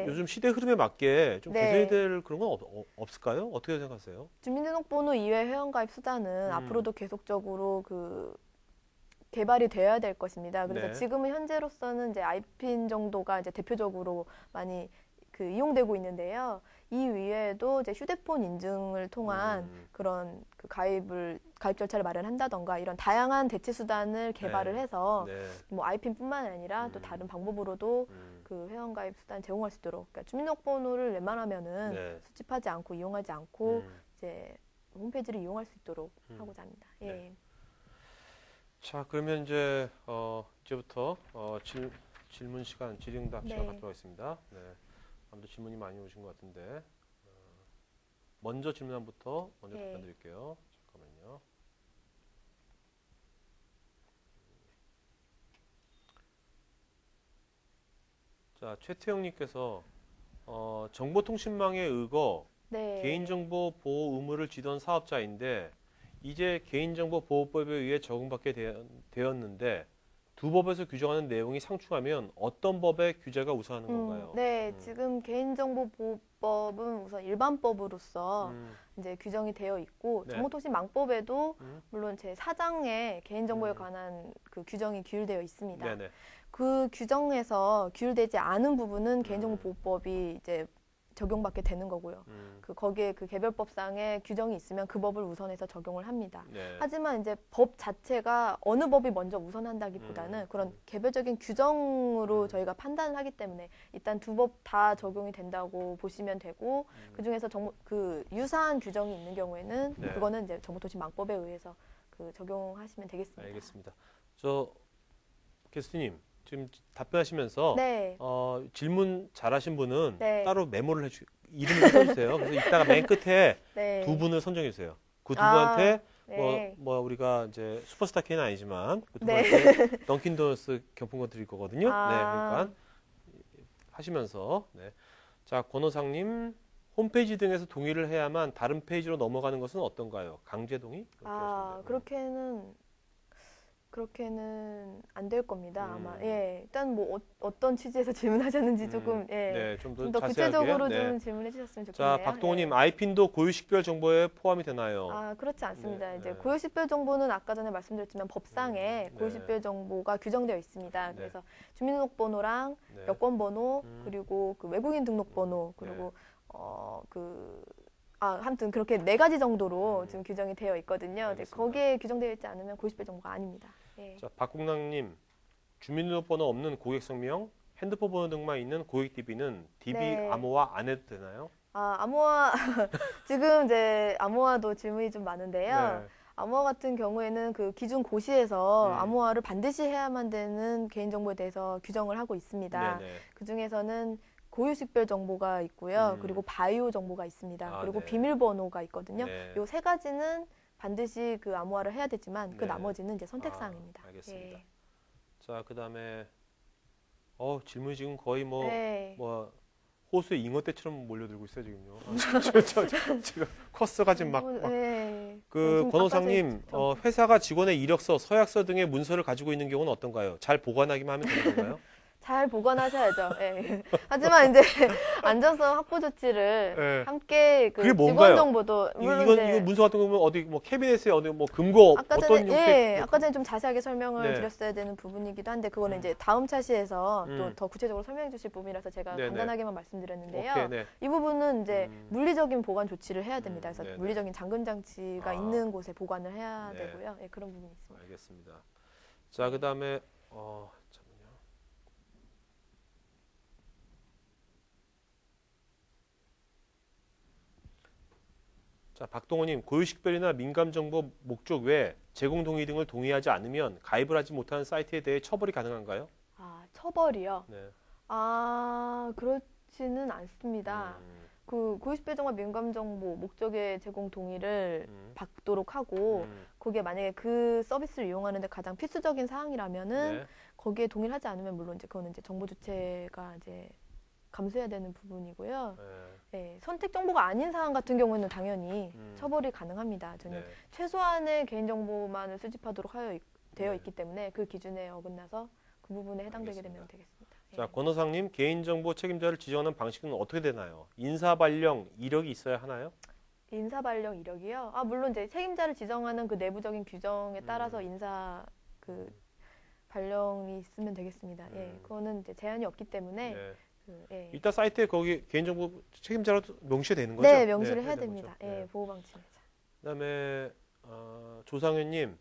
요즘 시대 흐름에 맞게 좀 개선이 될 그런 건 없을까요? 어떻게 생각하세요? 주민등록번호 이외 회원가입 수단은 앞으로도 계속적으로 개발이 되어야 될 것입니다. 그래서 지금은 현재로서는 이제 아이핀 정도가 이제 대표적으로 많이 이용되고 있는데요. 이 위에도 이제 휴대폰 인증을 통한 그런 가입 절차를 마련한다던가 이런 다양한 대체 수단을 개발을 해서 뭐 아이핀뿐만 아니라 또 다른 방법으로도 그 회원가입 수단 제공할 수 있도록 그러니까 주민등록번호를 웬만하면은 수집하지 않고 이용하지 않고 이제 홈페이지를 이용할 수 있도록 하고자 합니다. 자, 그러면 이제 이제부터 질문 시간, 질의응답 시간 갖도록 하겠습니다. 아무도 질문이 많이 오신 것 같은데 먼저 질문부터 먼저 답변드릴게요. 잠깐만요. 자, 최태영님께서 정보통신망에 의거 개인정보 보호 의무를 지던 사업자인데 이제 개인정보보호법에 의해 적용받게 되었는데 두 법에서 규정하는 내용이 상충하면 어떤 법의 규제가 우선하는 건가요? 지금 개인정보보호법은 우선 일반법으로서 이제 규정이 되어 있고 정보통신망법에도 물론 제 4장에 개인정보에 관한 그 규정이 규율되어 있습니다. 그 규정에서 규율되지 않은 부분은 개인정보보호법이 이제 적용받게 되는 거고요. 거기에 그 개별법상의 규정이 있으면 그 법을 우선해서 적용을 합니다. 하지만 이제 법 자체가 어느 법이 먼저 우선한다기보다는 그런 개별적인 규정으로 저희가 판단을 하기 때문에 일단 두 법 다 적용이 된다고 보시면 되고 그 중에서 그 유사한 규정이 있는 경우에는 그거는 이제 정보통신망법에 의해서 적용하시면 되겠습니다. 알겠습니다. 게스트님. 지금 답변하시면서 질문 잘하신 분은 따로 메모를 이름을 써주세요. 그래서 이따가 맨 끝에 두 분을 선정해 주세요. 그 두 분한테 네. 뭐 우리가 이제 슈퍼스타 K는 아니지만 네. 던킨 도너스 경품권 드릴 거거든요. 네, 아. 그러니까 하시면서 네. 자, 권호상님 홈페이지 등에서 동의를 해야만 다른 페이지로 넘어가는 것은 어떤가요? 강제 동의? 그렇게 아, 하시는데. 그렇게는 안 될 겁니다. 아마. 음. 예. 일단 뭐 어떤 취지에서 질문하셨는지 조금 예. 네, 좀 좀 더 더 자세하게. 구체적으로 네. 좀 질문해 주셨으면 자, 좋겠네요. 박동호님, 예. 아이핀도 고유식별 정보에 포함이 되나요? 아, 그렇지 않습니다. 네, 이제 네. 고유식별 정보는 아까 전에 말씀드렸지만 법상에 네. 고유식별 정보가 규정되어 있습니다. 네. 그래서 주민등록번호랑 네. 여권번호 그리고 그 외국인 등록번호 네. 그리고 아무튼 그렇게 4가지 정도로 음. 지금 규정이 되어 있거든요. 근데 알겠습니다. 거기에 규정되어 있지 않으면 고유식별 정보가 아닙니다. 예. 자, 박국랑님, 주민등록번호 없는 고객성명, 핸드폰 번호 등만 있는 고객 DB는 DB 네. 암호화 안 해도 되나요? 아, 암호화 지금 이제 암호화도 질문이 좀 많은데요. 네. 암호화 같은 경우에는 그 기준 고시에서 음. 암호화를 반드시 해야만 되는 개인정보에 대해서 규정을 하고 있습니다. 네네. 그 중에서는 고유식별 정보가 있고요. 그리고 바이오 정보가 있습니다. 아, 그리고 네. 비밀번호가 있거든요. 네. 요 3가지는 반드시 그 암호화를 해야 되지만 그 네. 나머지는 이제 선택사항입니다. 아, 알겠습니다. 예. 자, 그다음에 질문이 지금 거의 네. 호수의 잉어 떼처럼 몰려들고 있어요 지금요. 지금 커스가 지금 막 네. 그 지금 권호상님 아까 전에 회사가 직원의 이력서, 서약서 등의 문서를 가지고 있는 경우는 어떤가요? 잘 보관하기만 하면 되는 건가요? 잘 보관하셔야죠. 예. 하지만 이제 안전성 확보 조치를 네. 함께 그 그게 뭔가요? 직원 정보도 물론 이제 이거 문서 같은 거 보면 어디 뭐 캐비넷에 어디 뭐 금고 아까 어떤 전에 형태 아까 전에 좀 자세하게 설명을 네. 드렸어야 되는 부분이기도 한데 그거는 이제 다음 차시에서 또 음. 더 구체적으로 설명해 주실 부분이라서 제가 네네. 간단하게만 말씀드렸는데요. 오케이, 네. 이 부분은 이제 물리적인 보관 조치를 해야 됩니다. 그래서 네네. 물리적인 잠금 장치가 아. 있는 곳에 보관을 해야 네. 되고요. 예, 그런 부분이 있습니다. 알겠습니다. 자, 그다음에 잠깐만요. 자, 박동호님, 고유식별이나 민감정보 목적 외 제공 동의 등을 동의하지 않으면 가입을 하지 못하는 사이트에 대해 처벌이 가능한가요? 아, 처벌이요? 네. 아, 그렇지는 않습니다. 음, 그 고유식별정보 민감정보 목적의 제공 동의를 받도록 하고 음, 거기에 만약에 그 서비스를 이용하는데 가장 필수적인 사항이라면은 네. 거기에 동의를 하지 않으면 물론 이제 그거는 이제 정보 주체가 이제 감수해야 되는 부분이고요. 네. 예, 선택 정보가 아닌 사항 같은 경우에는 당연히 음. 처벌이 가능합니다. 저는 네. 최소한의 개인 정보만을 수집하도록 되어 네. 있기 때문에 그 기준에 어긋나서 그 부분에 해당되게 알겠습니다. 되면 되겠습니다. 예. 자, 권호상님, 개인정보 책임자를 지정하는 방식은 어떻게 되나요? 인사발령, 이력이 있어야 하나요? 인사 발령 이력이요? 아, 물론 이제 책임자를 지정하는 그 내부적인 규정에 따라서 인사 그 발령이 있으면 되겠습니다. 예, 그거는 이제 제한이 없기 때문에 네. 예. 이따 사이트에 거기 개인정보 책임자로 명시가 되는 거죠? 네, 명시를 네, 해야 되는 됩니다. 거죠. 예, 네. 보호방침에서. 그다음에 조상현님,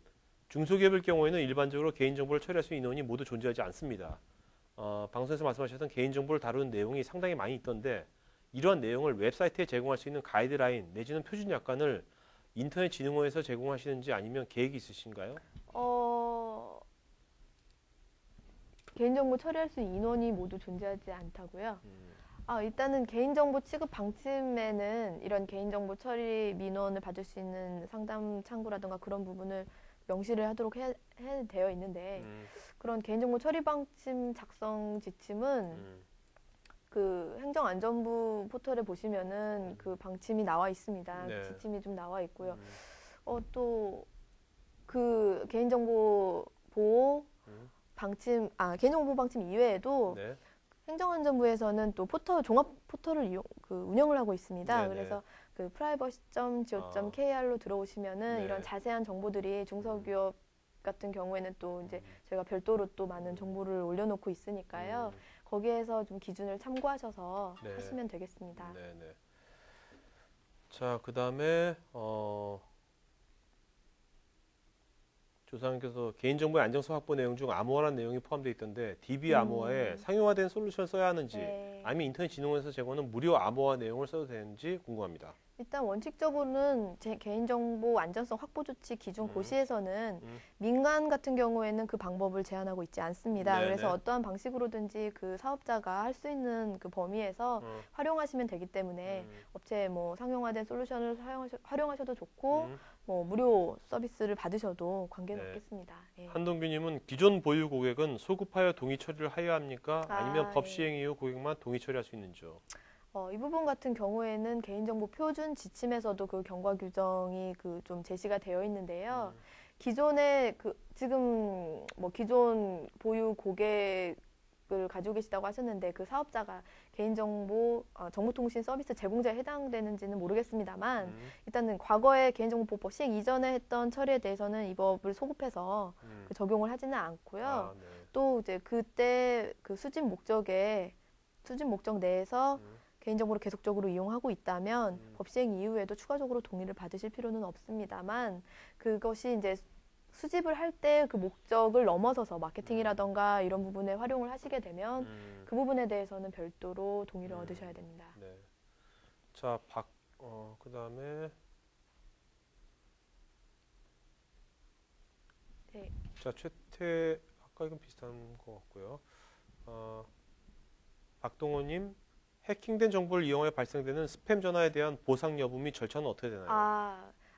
중소기업일 경우에는 일반적으로 개인정보를 처리할 수 있는 인원이 모두 존재하지 않습니다. 방송에서 말씀하셨던 개인정보를 다루는 내용이 상당히 많이 있던데 이러한 내용을 웹사이트에 제공할 수 있는 가이드라인 내지는 표준 약관을 인터넷진흥원에서 제공하시는지 아니면 계획이 있으신가요? 개인정보 처리할 수 있는 인원이 모두 존재하지 않다고요? 일단은 개인정보 취급 방침에는 이런 개인정보 처리 민원을 받을 수 있는 상담 창구라든가 그런 부분을 명시를 하도록 해 되어 있는데 그런 개인정보 처리 방침 작성 지침은 그 행정안전부 포털에 보시면은 그 방침이 나와 있습니다. 네. 지침이 좀 나와 있고요. 또 그 개인정보 보호 방침, 개인정보 보호 방침 이외에도 네. 행정안전부에서는 또 종합 포털을 운영을 하고 있습니다. 네네. 그래서 그 privacy.go.kr로 들어오시면은 네. 이런 자세한 정보들이 중소기업 같은 경우에는 또 이제 저희가 별도로 또 많은 정보를 올려놓고 있으니까요. 거기에서 좀 기준을 참고하셔서 네. 하시면 되겠습니다. 네네. 자, 그다음에 조상님께서 개인정보의 안정성 확보 내용 중 암호화라는 내용이 포함되어 있던데 DB 암호화에 상용화된 솔루션을 써야 하는지 네. 아니면 인터넷진흥원에서 제공하는 무료 암호화 내용을 써도 되는지 궁금합니다. 일단 원칙적으로는 제 개인정보 안전성 확보 조치 기준 고시에서는 음. 민간 같은 경우에는 그 방법을 제한하고 있지 않습니다. 네네. 그래서 어떠한 방식으로든지 그 사업자가 할 수 있는 그 범위에서 활용하시면 되기 때문에 업체에 뭐 상용화된 솔루션을 활용하셔도 좋고 뭐 무료 서비스를 받으셔도 관계는 네. 없겠습니다. 예. 한동규님은 기존 보유 고객은 소급하여 동의 처리를 하여야 합니까? 아니면 법 예. 시행 이후 고객만 동의 처리할 수 있는지요? 이 부분 같은 경우에는 개인정보 표준 지침에서도 그 경과 규정이 그 좀 제시가 되어 있는데요. 기존에 지금 뭐 기존 보유 고객을 가지고 계시다고 하셨는데 그 사업자가 개인정보 정보통신 서비스 제공자에 해당되는지는 모르겠습니다만 일단은 과거에 개인정보보호법 시행 이전에 했던 처리에 대해서는 이 법을 소급해서 그 적용을 하지는 않고요. 아, 네. 또 이제 그때 그 수집 목적 내에서 개인정보를 계속적으로 이용하고 있다면 법 시행 이후에도 추가적으로 동의를 받으실 필요는 없습니다만 그것이 이제 수집을 할 때 그 목적을 넘어서서 마케팅이라던가 이런 부분에 활용을 하시게 되면 그 부분에 대해서는 별도로 동의를 얻으셔야 됩니다. 네. 자, 그다음에 네. 자, 아까 이건 비슷한 것 같고요. 박동호님, 해킹된 정보를 이용하여 발생되는 스팸 전화에 대한 보상 여부 및 절차는 어떻게 되나요?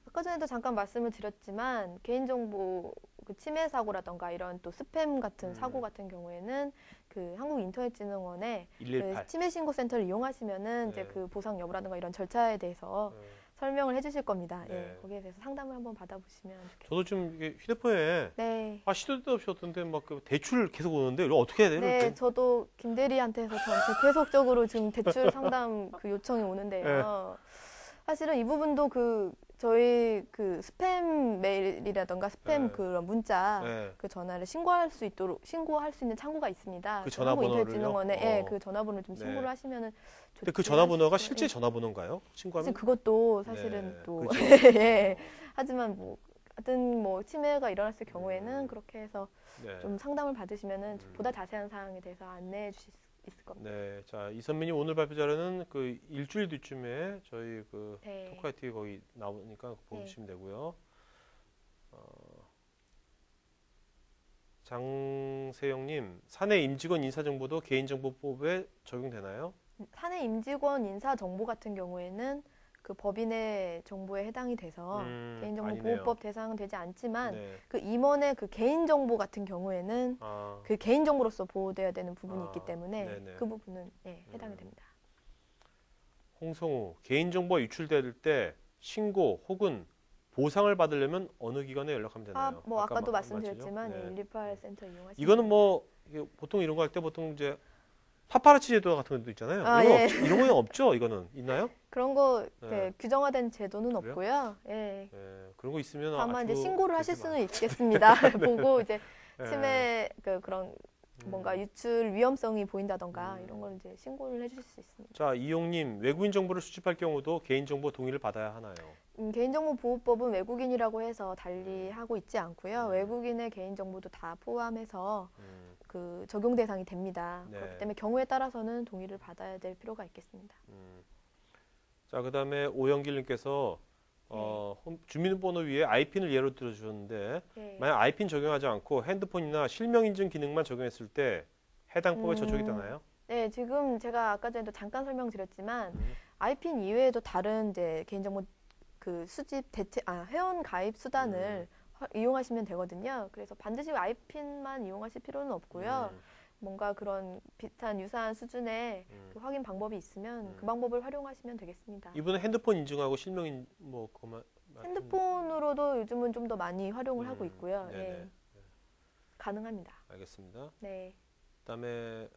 아까 전에도 잠깐 말씀을 드렸지만 개인정보 그 침해 사고라던가 이런 또 스팸 같은 사고 같은 경우에는 그 한국인터넷진흥원의 118. 그 침해 신고 센터를 이용하시면은 네. 이제 그 보상 여부라든가 이런 절차에 대해서 설명을 해주실 겁니다. 네. 예, 거기에 대해서 상담을 한번 받아보시면 좋겠습니다. 저도 지금 이게 휴대폰에 네. 시도 때도 없이 어떤데 막 그 대출 계속 오는데 이거 어떻게 해야 돼요? 네, 이럴 때? 저도 김대리한테서 저한테 계속적으로 지금 대출 상담 그 요청이 오는데요. 사실은 이 부분도 저희 그 스팸 메일이라던가 스팸 네. 그런 문자 네. 그 전화를 신고할 수 있는 창구가 있습니다. 그 전화번호를요? 한국인터넷진흥원에 예, 그 전화번호를 좀 네. 신고를 하시면은 근데 그 좋지 전화번호가 않으실까요? 실제 예. 전화번호인가요? 친구하면? 사실 그것도 사실은 네, 또 그죠. 예. 하지만 뭐 하여튼 뭐 침해가 일어났을 경우에는 그렇게 해서 네. 좀 상담을 받으시면은 보다 자세한 사항에 대해서 안내해 주실 수 있을 겁니다. 네, 자 이선민님 오늘 발표 자료는 그 일주일 뒤쯤에 저희 그 네. 토크아이티 거기 나오니까 보시면 되고요. 장세영님, 사내 임직원 인사정보도 개인정보법에 적용되나요? 사내 임직원 인사 정보 같은 경우에는 그 법인의 정보에 해당이 돼서 아니네요. 개인정보보호법 대상은 되지 않지만 네. 그 임원의 그 개인정보 같은 경우에는 그 개인정보로서 보호돼야 되는 부분이 있기 때문에 네네. 그 부분은 해당이 됩니다. 홍성우, 개인정보가 유출될 때 신고 혹은 보상을 받으려면 어느 기관에 연락하면 되나요? 아까도 마- 말씀드렸지만 네. 118 센터 이용하시면 이거는 뭐 이게 보통 이런 거 할 때 보통 이제 파파라치 제도 같은 것도 있잖아요. 이런 거는 없죠? 이거는 있나요? 그런 거 네. 규정화된 제도는 그래요? 없고요. 예. 네, 그런 거 있으면 다만 이제 아주 신고를 하실 되게 수는 있겠습니다. 보고 이제 네. 침해 그런 뭔가 유출 위험성이 보인다던가 이런 걸 이제 신고를 해주실 수 있습니다. 자, 이용님, 외국인 정보를 수집할 경우도 개인정보 동의를 받아야 하나요? 개인정보보호법은 외국인이라고 해서 달리 하고 있지 않고요. 외국인의 개인정보도 다 포함해서 그 적용 대상이 됩니다. 네. 그렇기 때문에 경우에 따라서는 동의를 받아야 될 필요가 있겠습니다. 자, 그다음에 오영길님께서 주민번호 위에 IPN을 예로 들어주셨는데 네. 만약 IPN 적용하지 않고 핸드폰이나 실명인증 기능만 적용했을 때 해당 법에 저촉이 되나요? 네, 지금 제가 아까 전에도 잠깐 설명드렸지만 IPN 이외에도 다른 이제 개인정보 그 수집 회원 가입 수단을 이용하시면 되거든요. 그래서 반드시 IPN만 이용하실 필요는 없고요. 뭔가 그런 비슷한 유사한 수준의 그 확인 방법이 있으면 그 방법을 활용하시면 되겠습니다. 이분은 핸드폰 인증하고 실명인 뭐 그만 핸드폰으로도 요즘은 좀 더 많이 활용을 하고 있고요. 네네. 예. 가능합니다. 알겠습니다. 네. 그다음에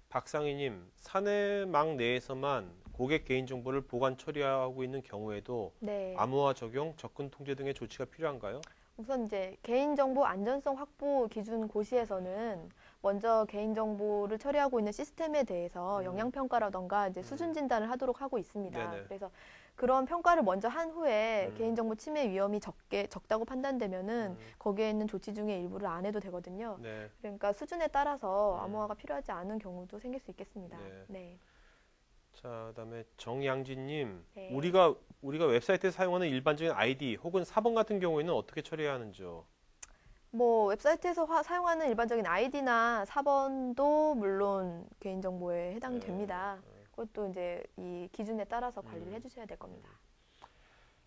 박상희님, 사내망 내에서만 고객 개인정보를 보관 처리하고 있는 경우에도 네. 암호화 적용, 접근 통제 등의 조치가 필요한가요? 우선 이제 개인정보 안전성 확보 기준 고시에서는 먼저 개인정보를 처리하고 있는 시스템에 대해서 영향평가라던가 이제 수준 진단을 하도록 하고 있습니다. 네네. 그래서 그런 평가를 먼저 한 후에 개인정보 침해 위험이 적다고 판단되면은 거기에 있는 조치 중에 일부를 안 해도 되거든요. 네. 그러니까 수준에 따라서 암호화가 필요하지 않은 경우도 생길 수 있겠습니다. 네. 네. 자, 그다음에 정양진님, 네. 우리가 웹사이트에 사용하는 일반적인 아이디 혹은 사본 같은 경우에는 어떻게 처리해야 하는지요? 뭐 웹사이트에서 사용하는 일반적인 아이디나 사번도 물론 개인정보에 해당이 됩니다. 그것도 이제 이 기준에 따라서 관리를 해주셔야 될 겁니다.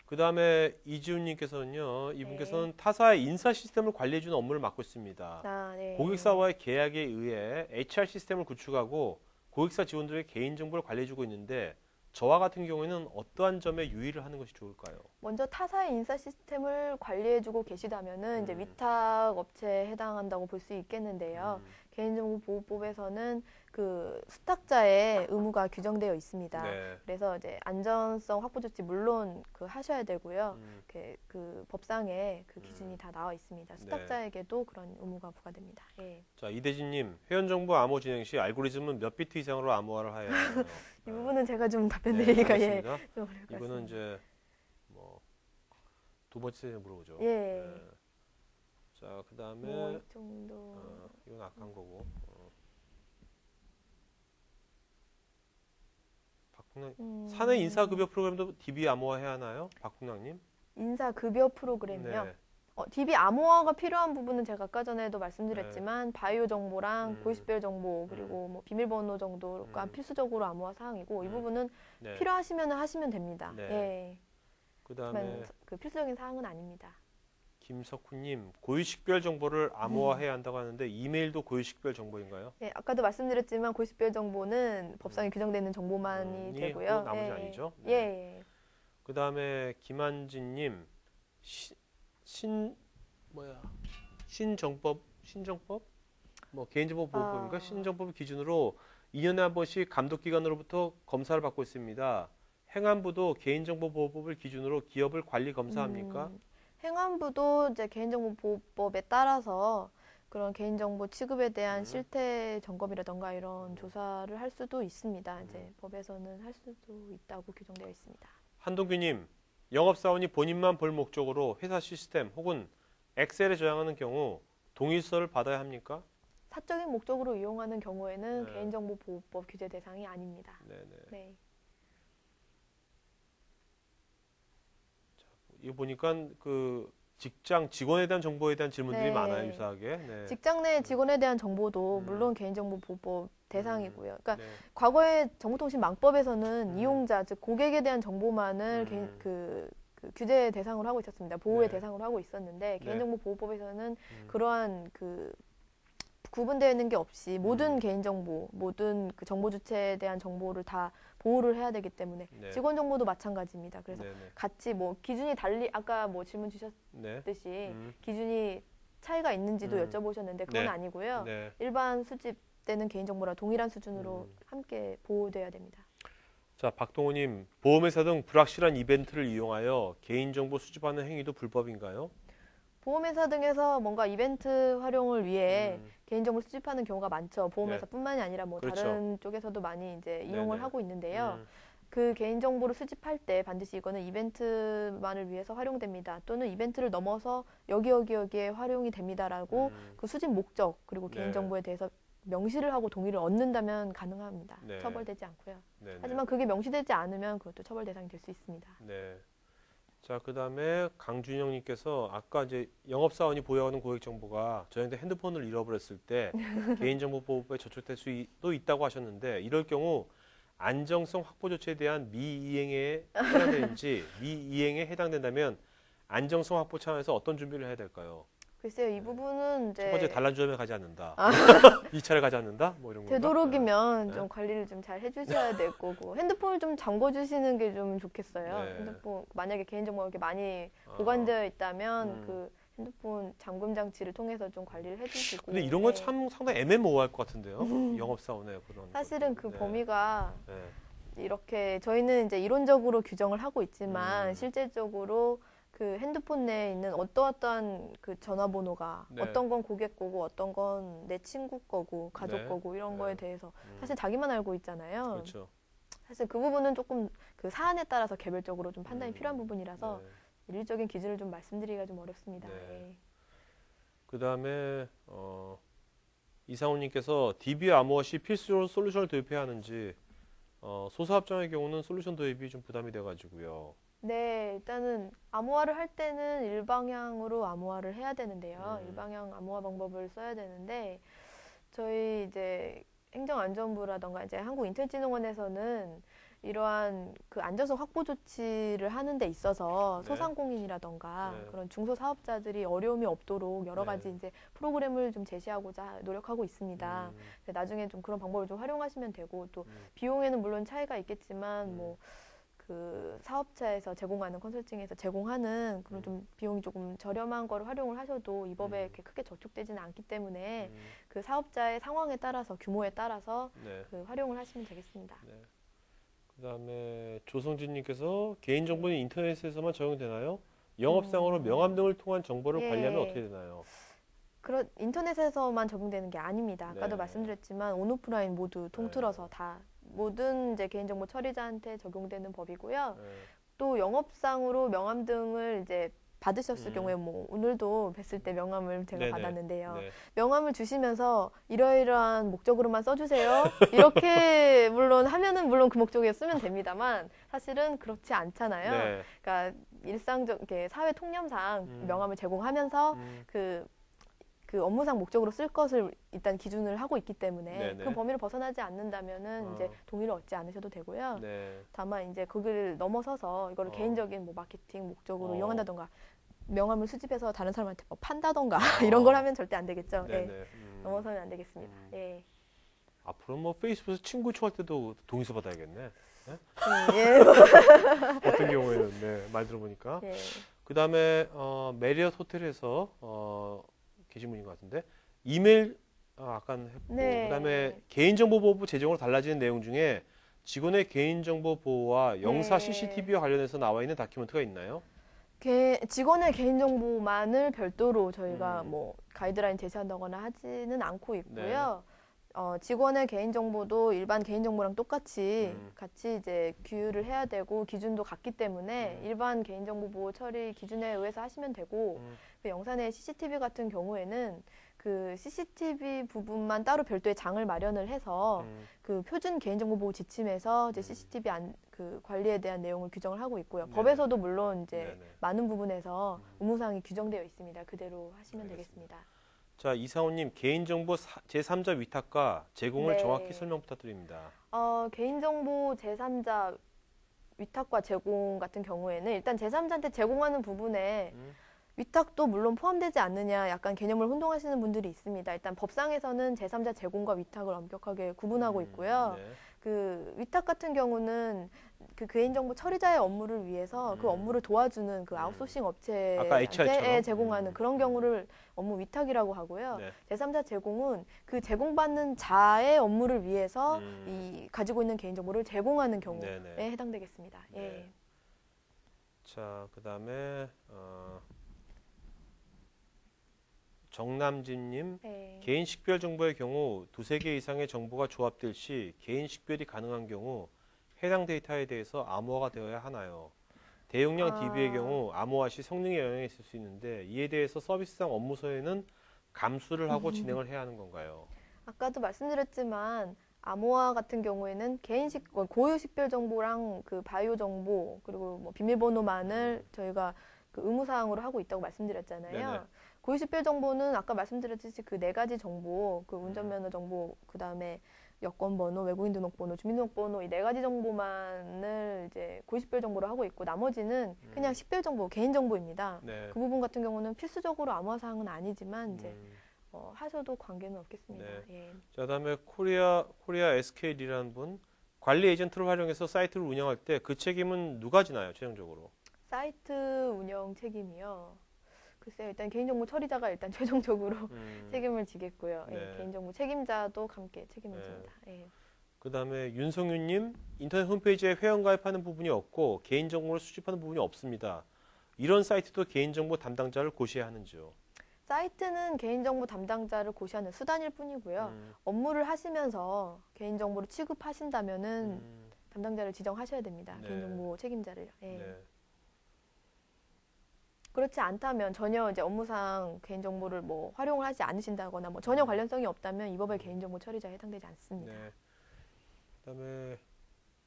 그 다음에 이지훈님께서는요, 이분께서는 네. 타사의 인사 시스템을 관리해주는 업무를 맡고 있습니다. 네. 고객사와의 계약에 의해 HR 시스템을 구축하고 고객사 직원들의 개인정보를 관리해주고 있는데 저와 같은 경우에는 어떠한 점에 유의를 하는 것이 좋을까요? 먼저 타사의 인사 시스템을 관리해주고 계시다면은 이제 위탁 업체에 해당한다고 볼 수 있겠는데요. 개인정보보호법에서는 그 수탁자의 의무가 규정되어 있습니다. 네. 그래서 이제 안전성 확보 조치 물론 그 하셔야 되고요. 그 법상에 그 기준이 다 나와 있습니다. 수탁자에게도 그런 의무가 부과됩니다. 예. 자, 이대진님, 회원정보 암호 진행 시 알고리즘은 몇 비트 이상으로 암호화를 해야 하나요? 이 부분은 제가 좀 답변드리기가 예. 알겠습니다. 좀 어려울 것 이거는 같습니다. 이제 뭐 두 번째 물어보죠. 예. 네. 자, 그 다음에 뭐 이 정도. 이건 아까 한 거고. 박풍랑 사내 인사급여 프로그램도 DB 암호화해야 하나요? 박풍랑님? 인사급여 프로그램이요? 네. DB 암호화가 필요한 부분은 제가 아까 전에도 말씀드렸지만 바이오 정보랑 고유식별 정보 그리고 뭐 비밀번호 정도가 필수적으로 암호화 사항이고 이 부분은 네. 필요하시면 하시면 됩니다. 네. 예. 그다음에 그 필수적인 사항은 아닙니다. 김석훈님, 고유식별 정보를 암호화해야 한다고 하는데 이메일도 고유식별 정보인가요? 예, 아까도 말씀드렸지만 고유식별 정보는 법상에 규정되어 있는 정보만이 되고요. 나머지 예. 아니죠? 예. 예. 그다음에 김한진님, 신정법 뭐 개인정보보호법인가 신정법 기준으로 2년에 한 번씩 감독기관으로부터 검사를 받고 있습니다. 행안부도 개인정보보호법을 기준으로 기업을 관리 검사합니까? 행안부도 이제 개인정보보호법에 따라서 그런 개인정보 취급에 대한 실태 점검이라던가 이런 조사를 할 수도 있습니다. 이제 법에서는 할 수도 있다고 규정되어 있습니다. 한동규님, 영업사원이 본인만 볼 목적으로 회사 시스템 혹은 엑셀에 저장하는 경우 동의서를 받아야 합니까? 사적인 목적으로 이용하는 경우에는 네. 개인정보보호법 규제 대상이 아닙니다. 네네. 네. 이거 보니까 그 직장 직원에 대한 정보에 대한 질문들이 네. 많아요, 유사하게. 네. 직장 내 직원에 대한 정보도 물론 개인정보보호법 대상이고요. 그러니까 네. 과거에 정보통신망법에서는 이용자, 즉 고객에 대한 정보만을 그 규제 대상으로 하고 있었습니다. 보호의 네. 대상으로 하고 있었는데 네. 개인정보보호법에서는 그러한 그 구분되어 있는 게 없이 모든 개인정보, 모든 그 정보 주체에 대한 정보를 다 보호를 해야 되기 때문에 네. 직원 정보도 마찬가지입니다. 그래서 네네. 같이 뭐 기준이 달리 아까 뭐 질문 네. 주셨듯이 기준이 차이가 있는지도 여쭤보셨는데 그건 네. 아니고요. 네. 일반 수집되는 개인정보랑 동일한 수준으로 함께 보호돼야 됩니다. 자, 박동호님, 보험회사 등 불확실한 이벤트를 이용하여 개인정보 수집하는 행위도 불법인가요? 보험회사 등에서 뭔가 이벤트 활용을 위해 개인정보를 수집하는 경우가 많죠. 보험회사뿐만이 아니라 뭐 그렇죠. 다른 쪽에서도 많이 이제 이용을 네네. 하고 있는데요. 그 개인정보를 수집할 때 반드시 이거는 이벤트만을 위해서 활용됩니다. 또는 이벤트를 넘어서 여기에 활용이 됩니다라고 그 수집 목적 그리고 네. 개인정보에 대해서 명시를 하고 동의를 얻는다면 가능합니다. 네. 처벌되지 않고요. 네네. 하지만 그게 명시되지 않으면 그것도 처벌 대상이 될 수 있습니다. 네. 자, 그다음에 강준영님께서 아까 이제 영업사원이 보유하는 고객 정보가 저희한테 핸드폰을 잃어버렸을 때 개인정보보호법에 저촉될 수도 있다고 하셨는데 이럴 경우 안정성 확보 조치에 대한 미이행에 해당되는지 미이행에 해당된다면 안정성 확보 차원에서 어떤 준비를 해야 될까요? 글쎄요, 이 부분은 이제 첫 번째 단란주점에 가지 않는다. 2차를 가지 않는다. 뭐 이런 거. 되도록이면 좀 관리를 좀 잘 해주셔야 될 거고 핸드폰을 좀 잠궈 주시는 게 좀 좋겠어요. 네. 핸드폰 만약에 개인정보가 이렇게 많이 보관되어 있다면 그 핸드폰 잠금 장치를 통해서 좀 관리를 해주시고. 근데 이런 건 네. 참 상당히 애매모호할 것 같은데요. 영업사원의 그런. 사실은 그 네. 범위가 네. 이렇게 저희는 이제 이론적으로 규정을 하고 있지만 실질적으로 그 핸드폰 내에 있는 어떠한 그 전화번호가 네. 어떤 건 고객 거고 어떤 건 내 친구 거고 가족 네. 거고 이런 네. 거에 대해서 사실 자기만 알고 있잖아요. 그렇죠. 사실 그 부분은 조금 그 사안에 따라서 개별적으로 좀 판단이 필요한 부분이라서 네. 일률적인 기준을 좀 말씀드리기가 좀 어렵습니다. 네. 예. 그다음에 이상훈님께서 DB 암호화 시 필수적으로 솔루션을 도입해야 하는지 소사업장의 경우는 솔루션 도입이 좀 부담이 돼가지고요. 네, 일단은 암호화를 할 때는 일방향으로 암호화를 해야 되는데요. 일방향 암호화 방법을 써야 되는데 저희 이제 행정안전부라던가 이제 한국인텔진흥원에서는 이러한 그 안전성 확보 조치를 하는 데 있어서 네. 소상공인이라던가 네. 그런 중소사업자들이 어려움이 없도록 여러 네. 가지 이제 프로그램을 좀 제시하고자 노력하고 있습니다. 근데 나중에 좀 그런 방법을 좀 활용하시면 되고 또 비용에는 물론 차이가 있겠지만 뭐 그 사업자에서 제공하는 컨설팅에서 제공하는 그런 좀 비용이 조금 저렴한 거를 활용을 하셔도 이 법에 이렇게 크게 저촉되지는 않기 때문에 그 사업자의 상황에 따라서 규모에 따라서 네. 그 활용을 하시면 되겠습니다. 네. 그다음에 조성진님께서 개인정보는 인터넷에서만 적용되나요? 영업상으로 명함 등을 통한 정보를 예. 관리하면 어떻게 되나요? 인터넷에서만 적용되는 게 아닙니다. 아까도 네. 말씀드렸지만 온오프라인 모두 통틀어서 다 모든 이제 개인정보 처리자한테 적용되는 법이고요. 네. 또 영업상으로 명함 등을 이제 받으셨을 경우에 뭐 오늘도 뵀을 때 명함을 제가 네네. 받았는데요. 네. 명함을 주시면서 이러이러한 목적으로만 써주세요. 이렇게 물론 하면은 물론 그 목적에 쓰면 됩니다만 사실은 그렇지 않잖아요. 네. 그러니까 일상적 이렇게 사회 통념상 명함을 제공하면서 그 업무상 목적으로 쓸 것을 일단 기준을 하고 있기 때문에 네네. 그 범위를 벗어나지 않는다면은 이제 동의를 얻지 않으셔도 되고요. 네. 다만 이제 거기를 넘어서서 이거를 개인적인 뭐 마케팅 목적으로 이용한다던가 명함을 수집해서 다른 사람한테 뭐 판다던가 이런 걸 하면 절대 안 되겠죠. 네네. 예. 넘어서면 안 되겠습니다. 예. 앞으로 뭐 페이스북에서 친구 초할 때도 동의서 받아야겠네. 예. 어떤 경우에는 말 들어보니까. 예. 그다음에 메리엇 호텔에서 게시문인 것 같은데 이메일 아까 했고 네. 그다음에 개인정보보호부 제정으로 달라지는 내용 중에 직원의 개인정보 보호와 영사 네. CCTV와 관련해서 나와 있는 다큐멘트가 있나요? 직원의 개인정보만을 별도로 저희가 뭐 가이드라인 제시한다거나 하지는 않고 있고요. 직원의 개인정보도 일반 개인정보랑 똑같이 같이 이제 규율을 해야 되고 기준도 같기 때문에 일반 개인정보 보호 처리 기준에 의해서 하시면 되고 그 영산의 CCTV 같은 경우에는 그 CCTV 부분만 따로 별도의 장을 마련을 해서 그 표준 개인정보 보호 지침에서 이제 CCTV 그 관리에 대한 내용을 규정을 하고 있고요. 네네. 법에서도 물론 이제 네네. 많은 부분에서 의무사항이 규정되어 있습니다. 그대로 하시면 알겠습니다. 되겠습니다. 자, 이상호님 개인정보 제3자 위탁과 제공을 네. 정확히 설명 부탁드립니다. 개인정보 제3자 위탁과 제공 같은 경우에는 일단 제3자한테 제공하는 부분에 위탁도 물론 포함되지 않느냐 약간 개념을 혼동하시는 분들이 있습니다. 일단 법상에서는 제3자 제공과 위탁을 엄격하게 구분하고 있고요. 네. 그 위탁 같은 경우는 그 개인정보 처리자의 업무를 위해서 그 업무를 도와주는 그 아웃소싱 아까 HR처럼? 업체에 제공하는 그런 경우를 업무 위탁이라고 하고요. 네. 제3자 제공은 그 제공받는 자의 업무를 위해서 이 가지고 있는 개인정보를 제공하는 경우에 네네. 해당되겠습니다. 예. 네. 자, 그다음에 정남진님 네. 개인 식별 정보의 경우 두세 개 이상의 정보가 조합될 시 개인 식별이 가능한 경우 해당 데이터에 대해서 암호화가 되어야 하나요? 대용량 DB의 경우 암호화 시 성능에 영향이 있을 수 있는데 이에 대해서 서비스상 업무서에는 감수를 하고 진행을 해야 하는 건가요? 아까도 말씀드렸지만 암호화 같은 경우에는 고유 식별 정보랑 그 바이오 정보 그리고 뭐 비밀번호만을 저희가 그 의무사항으로 하고 있다고 말씀드렸잖아요. 네네. 고유 식별 정보는 아까 말씀드렸듯이 그 네 가지 정보, 그 운전면허 정보, 그 다음에 여권 번호, 외국인 등록번호, 주민등록번호 이 네 가지 정보만을 이제 고유 식별 정보로 하고 있고 나머지는 그냥 식별 정보, 개인 정보입니다. 네. 그 부분 같은 경우는 필수적으로 암호화 사항은 아니지만 이제 하셔도 관계는 없겠습니다. 네. 예. 자, 그다음에 코리아 SK이라는 분 관리 에이전트를 활용해서 사이트를 운영할 때 그 책임은 누가 지나요, 최종적으로? 사이트 운영 책임이요. 글쎄요, 일단 개인정보 처리자가 일단 최종적으로 책임을 지겠고요. 네. 예, 개인정보 책임자도 함께 책임을 집니다. 예. 그다음에 윤성윤님 인터넷 홈페이지에 회원가입하는 부분이 없고 개인정보를 수집하는 부분이 없습니다. 이런 사이트도 개인정보 담당자를 고시해야 하는지요? 사이트는 개인정보 담당자를 고시하는 수단일 뿐이고요. 업무를 하시면서 개인정보를 취급하신다면은 담당자를 지정하셔야 됩니다. 네. 개인정보 책임자를. 예. 네. 그렇지 않다면 전혀 이제 업무상 개인정보를 뭐 활용을 하지 않으신다거나 뭐 전혀 관련성이 없다면 이 법의 개인정보 처리자에 해당되지 않습니다. 네. 그다음에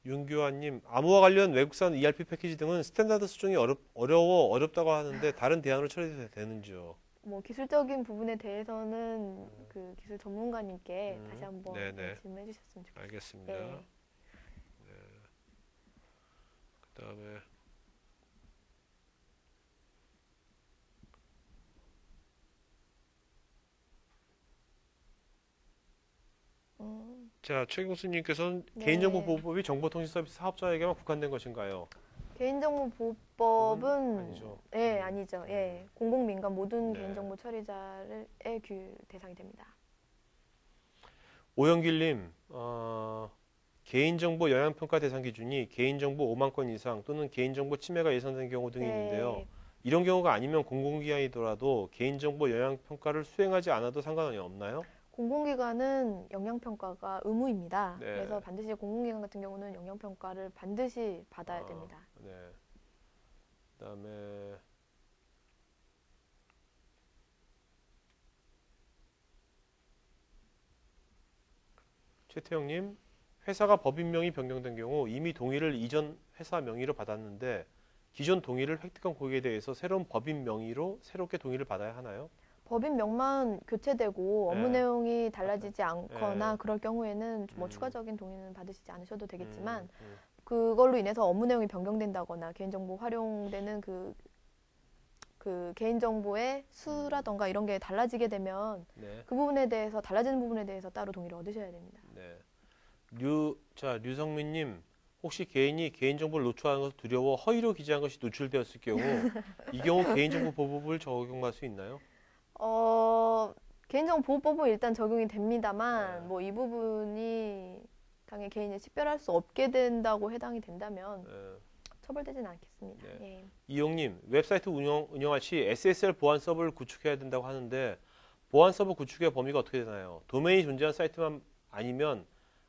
윤규환님 암호화 관련 외국산 ERP 패키지 등은 스탠다드 수정이 어렵다고 하는데 다른 대안으로 처리되는지요? 뭐 기술적인 부분에 대해서는 그 기술 전문가님께 다시 한번 네네. 질문해 주셨으면 좋겠습니다. 알겠습니다. 네. 네. 그다음에 자, 최경수님께서는 네. 개인정보보호법이 정보통신서비스 사업자에게만 국한된 것인가요? 개인정보보호법은 아니죠. 예, 아니죠. 예. 공공민간 모든 네. 개인정보 처리자의 대상이 됩니다. 오영길님, 개인정보 영향평가 대상 기준이 개인정보 5만 건 이상 또는 개인정보 침해가 예상되는 경우 등이 있는데요. 이런 경우가 아니면 공공기관이더라도 개인정보 영향평가를 수행하지 않아도 상관이 없나요? 공공기관은 영향평가가 의무입니다. 네. 그래서 반드시 공공기관 같은 경우는 영향평가를 반드시 받아야 됩니다. 네. 그다음에 최태영님, 회사가 법인명의 변경된 경우 이미 동의를 이전 회사 명의로 받았는데 기존 동의를 획득한 고객에 대해서 새로운 법인 명의로 새롭게 동의를 받아야 하나요? 법인명만 교체되고 업무 네. 내용이 달라지지 않거나 네. 그럴 경우에는 뭐 음. 추가적인 동의는 받으시지 않으셔도 되겠지만 음. 그걸로 인해서 업무 내용이 변경된다거나 개인정보 활용되는 그 개인정보의 수라던가 이런 게 달라지게 되면 네. 그 부분에 대해서 달라지는 부분에 대해서 따로 동의를 얻으셔야 됩니다. 네. 류성민님, 혹시 개인이 개인정보를 노출하는 것을 두려워 허위로 기재한 것이 노출되었을 경우 이 경우 개인정보 보호법을 적용할 수 있나요? 개인정보보호법은 일단 적용이 됩니다만 네. 뭐 이 부분이 당연히 개인이 식별할 수 없게 된다고 해당이 된다면 네. 처벌되지는 않겠습니다. 네. 예. 이용님, 웹사이트 운영할 시 SSL 보안 서버를 구축해야 된다고 하는데 보안 서버 구축의 범위가 어떻게 되나요? 도메인이 존재한 사이트만 아니면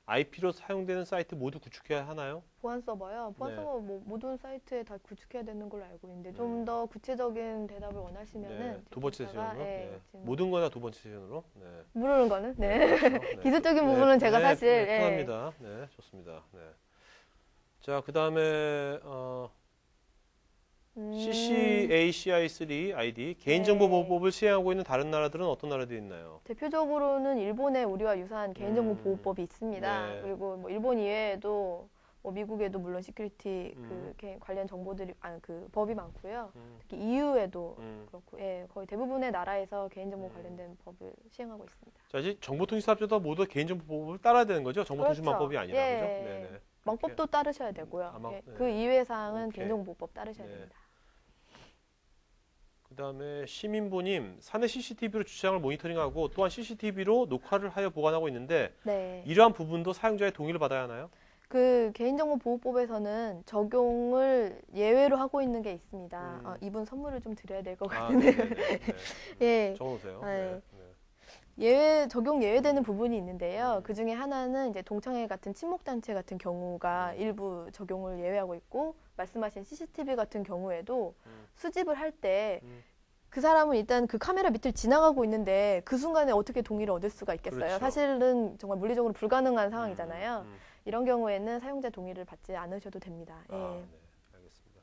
IP로 사용되는 사이트 모두 구축해야 하나요? 보안 서버요. 보안 네. 서버 뭐 모든 사이트에 다 구축해야 되는 걸로 알고 있는데 좀 더 구체적인 대답을 원하시면은 네. 두 번째 제가, 세션으로? 예, 네. 지금 모든 거나 두 번째 세션으로? 네. 모르는 거는 네. 그렇죠. 네. 기술적인 네. 부분은 제가 네. 사실 네. 예. 편합니다. 네. 좋습니다. 네. 자, 그 다음에 CCACI3 ID 개인정보보호법을 시행하고 있는 다른 나라들은 어떤 나라들이 있나요? 대표적으로는 일본의 우리와 유사한 개인정보보호법이 있습니다. 네. 그리고 뭐 일본 이외에도 뭐 미국에도 물론 시큐리티 관련 정보들이 그 법이 많고요. 특히 EU에도 그렇고 예, 거의 대부분의 나라에서 개인정보 관련된 법을 시행하고 있습니다. 자, 이제 정보통신사업자도 모두 개인정보보호법을 따라야 되는 거죠? 정보통신망법이 그렇죠. 아니라 예. 그죠? 네네. 망법도 따르셔야 되고요. 아마, 예, 네. 그 이외 사항은 오케이. 개인정보법 따르셔야 네. 됩니다. 그 다음에 시민보님, 사내 CCTV로 주차장을 모니터링하고 또한 CCTV로 녹화를 하여 보관하고 있는데 네. 이러한 부분도 사용자의 동의를 받아야 하나요? 그 개인정보보호법에서는 적용을 예외로 하고 있는 게 있습니다. 이분 선물을 좀 드려야 될 것 같은데요. 네네네. 네. 예. 적어놓으세요. 네. 네. 적용 예외되는 부분이 있는데요. 그 중에 하나는 이제 동창회 같은 친목단체 같은 경우가 일부 적용을 예외하고 있고, 말씀하신 CCTV 같은 경우에도 수집을 할 때 그 사람은 일단 그 카메라 밑을 지나가고 있는데 그 순간에 어떻게 동의를 얻을 수가 있겠어요? 그렇죠. 사실은 정말 물리적으로 불가능한 상황이잖아요. 이런 경우에는 사용자 동의를 받지 않으셔도 됩니다. 예. 네. 알겠습니다.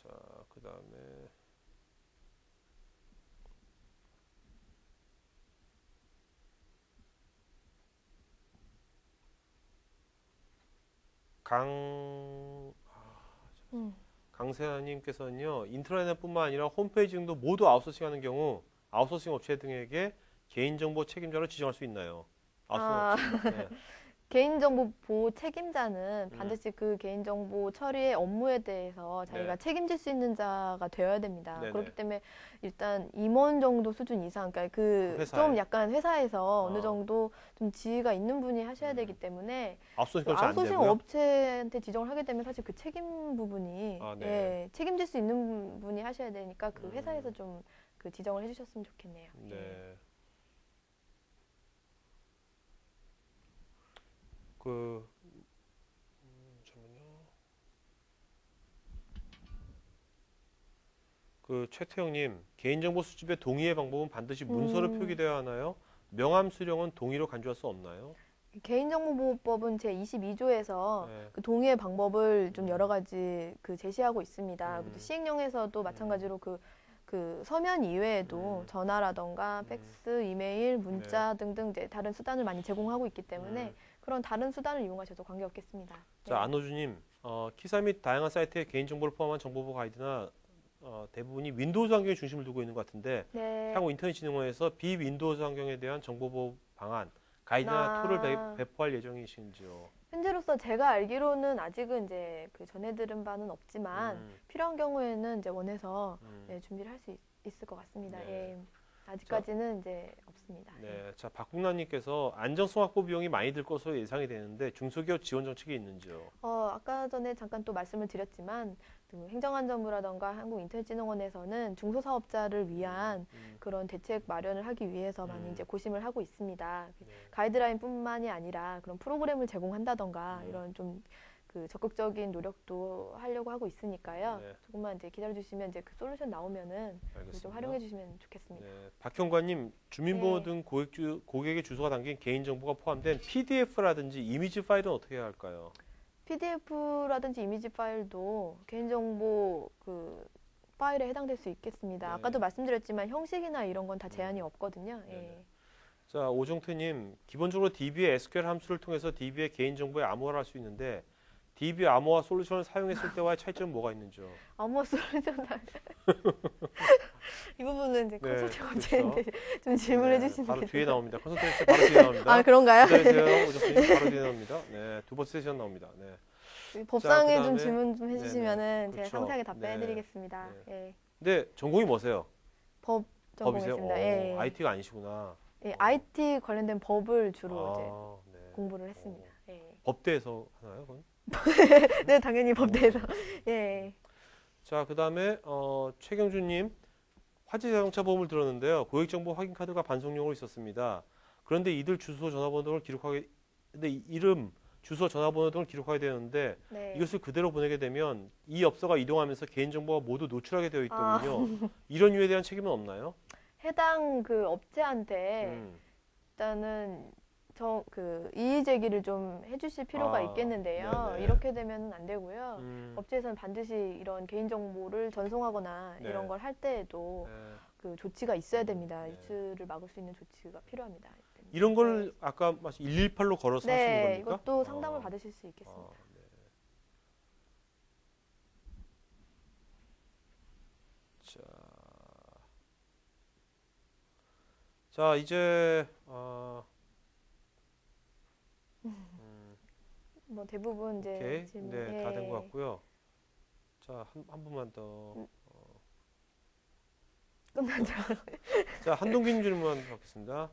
자, 그 다음에 강세아님께서는요, 인트라넷뿐만 아니라 홈페이지 등도 모두 아웃소싱하는 경우 아웃소싱 업체 등에게 개인정보 책임자로 지정할 수 있나요? 아웃소싱 업체. 네. 개인정보 보호 책임자는 반드시 그 개인정보 처리의 업무에 대해서 자기가 네. 책임질 수 있는 자가 되어야 됩니다. 네네. 그렇기 때문에 일단 임원 정도 수준 이상, 그러니까 그 회사에? 좀 약간 회사에서 어느 정도 좀 지위가 있는 분이 하셔야 되기 때문에 아웃소싱 그 업체 안 아웃소싱 되고요? 업체한테 지정을 하게 되면 사실 그 책임 부분이 네. 예, 책임질 수 있는 분이 하셔야 되니까 그 회사에서 좀 그 지정을 해주셨으면 좋겠네요. 예. 네. 잠깐만요. 최태영님, 개인정보 수집의 동의의 방법은 반드시 문서로 표기되어야 하나요? 명함 수령은 동의로 간주할 수 없나요? 개인정보보호법은 제22조에서 네. 그 동의의 방법을 좀 여러 가지 그 제시하고 있습니다. 시행령에서도 마찬가지로 그 서면 이외에도 전화라던가 팩스, 이메일, 문자 등등 이제 다른 수단을 많이 제공하고 있기 때문에 그런 다른 수단을 이용하셔도 관계없겠습니다. 자, 안호주님, 키사 및 다양한 사이트의 개인정보를 포함한 정보보호 가이드나 대부분이 윈도우즈 환경에 중심을 두고 있는 것 같은데 네. 향후 인터넷진흥원에서 비윈도우즈 환경에 대한 정보보호 방안, 가이드나 툴을 배포할 예정이신지요? 현재로서 제가 알기로는 아직은 이제 그 전해 들은 바는 없지만 필요한 경우에는 이제 원해서 네, 준비를 할 수 있을 것 같습니다. 네. 예. 아직까지는 이제 없습니다. 네, 자 박국란님께서 안정성 확보 비용이 많이 들 것으로 예상이 되는데 중소기업 지원 정책이 있는지요? 아까 전에 잠깐 또 말씀을 드렸지만 그 행정안전부라던가 한국인터넷진흥원에서는 중소사업자를 위한 그런 대책 마련을 하기 위해서 많이 이제 고심을 하고 있습니다. 네. 가이드라인뿐만이 아니라 그런 프로그램을 제공한다던가 이런 좀 그 적극적인 노력도 하려고 하고 있으니까요. 네. 조금만 이제 기다려주시면 이제 그 솔루션 나오면은 그걸 좀 알겠습니다. 활용해 주시면 좋겠습니다. 네, 박형관님 주민번호 네. 등 고객의 주소가 담긴 개인정보가 포함된 PDF라든지 이미지 파일은 어떻게 해야 할까요? PDF라든지 이미지 파일도 개인정보 그 파일에 해당될 수 있겠습니다. 네. 아까도 말씀드렸지만 형식이나 이런 건 다 제한이 없거든요. 네네. 예. 자 오종태님 기본적으로 DB의 SQL 함수를 통해서 DB의 개인정보에 암호화를 할 수 있는데 DB 암호화 솔루션을 사용했을 때와의 차이점은 뭐가 있는지요? 암호화 솔루션 이 부분은 이제 네, 컨설팅 그렇죠. 업체인데 좀 질문해 네, 주시는 바로 게 뒤에 나옵니다. 컨설턴트 바로 뒤에 나옵니다. 아 그런가요? 기다리세요. 오종태님 바로 뒤에 나옵니다. 네, 두 번째 세션 나옵니다. 네. 법상에 그다음에- 좀 질문 좀 네네, 해주시면은 제가 그렇죠. 상세하게 답변해 네. 드리겠습니다. 예. 근데 전공이 뭐세요? 법 법이세요? 전공했습니다. 예. IT가 아니시구나. 예, IT 관련된 법을 주로 이제 네. 공부를 했습니다. 예. 법대에서 하나요? 그건? 네, 당연히 법대에서. 예. 자, 그 다음에 최경준님 화재 자동차 보험을 들었는데요. 고객정보 확인 카드가 반송용으로 있었습니다. 그런데 이들 주소 전화번호 등을 기록하게 근데 이름 주소 전화번호 등을 기록하게 되는데 네. 이것을 그대로 보내게 되면 이 엽서가 이동하면서 개인정보가 모두 노출하게 되어 아. 있더군요. 이런 유에 대한 책임은 없나요? 해당 그 업체한테 음, 일단은 그 이의 제기를 좀 해주실 필요가 아, 있겠는데요. 네네. 이렇게 되면 안 되고요. 음, 업체에서는 반드시 이런 개인 정보를 전송하거나 네. 이런 걸 할 때에도 네. 그 조치가 있어야 됩니다. 네. 유출을 막을 수 있는 조치가 필요합니다. 이런 걸 아까 118로 걸어서 할 수 있는 네, 겁니까? 이것도 상담을 받으실 수 있겠습니다. 네. 자 이제 뭐 대부분 이제 오케이. 질문 네, 다 된 것 같고요. 자, 한 분만 더. 끝나죠. 자, 한동균 질문 받겠습니다.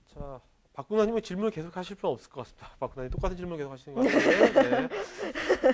자, 박근혜님은 질문을 계속 하실 필요는 없을 것 같습니다. 박근혜님 똑같은 질문 계속 하시는 것 같은데.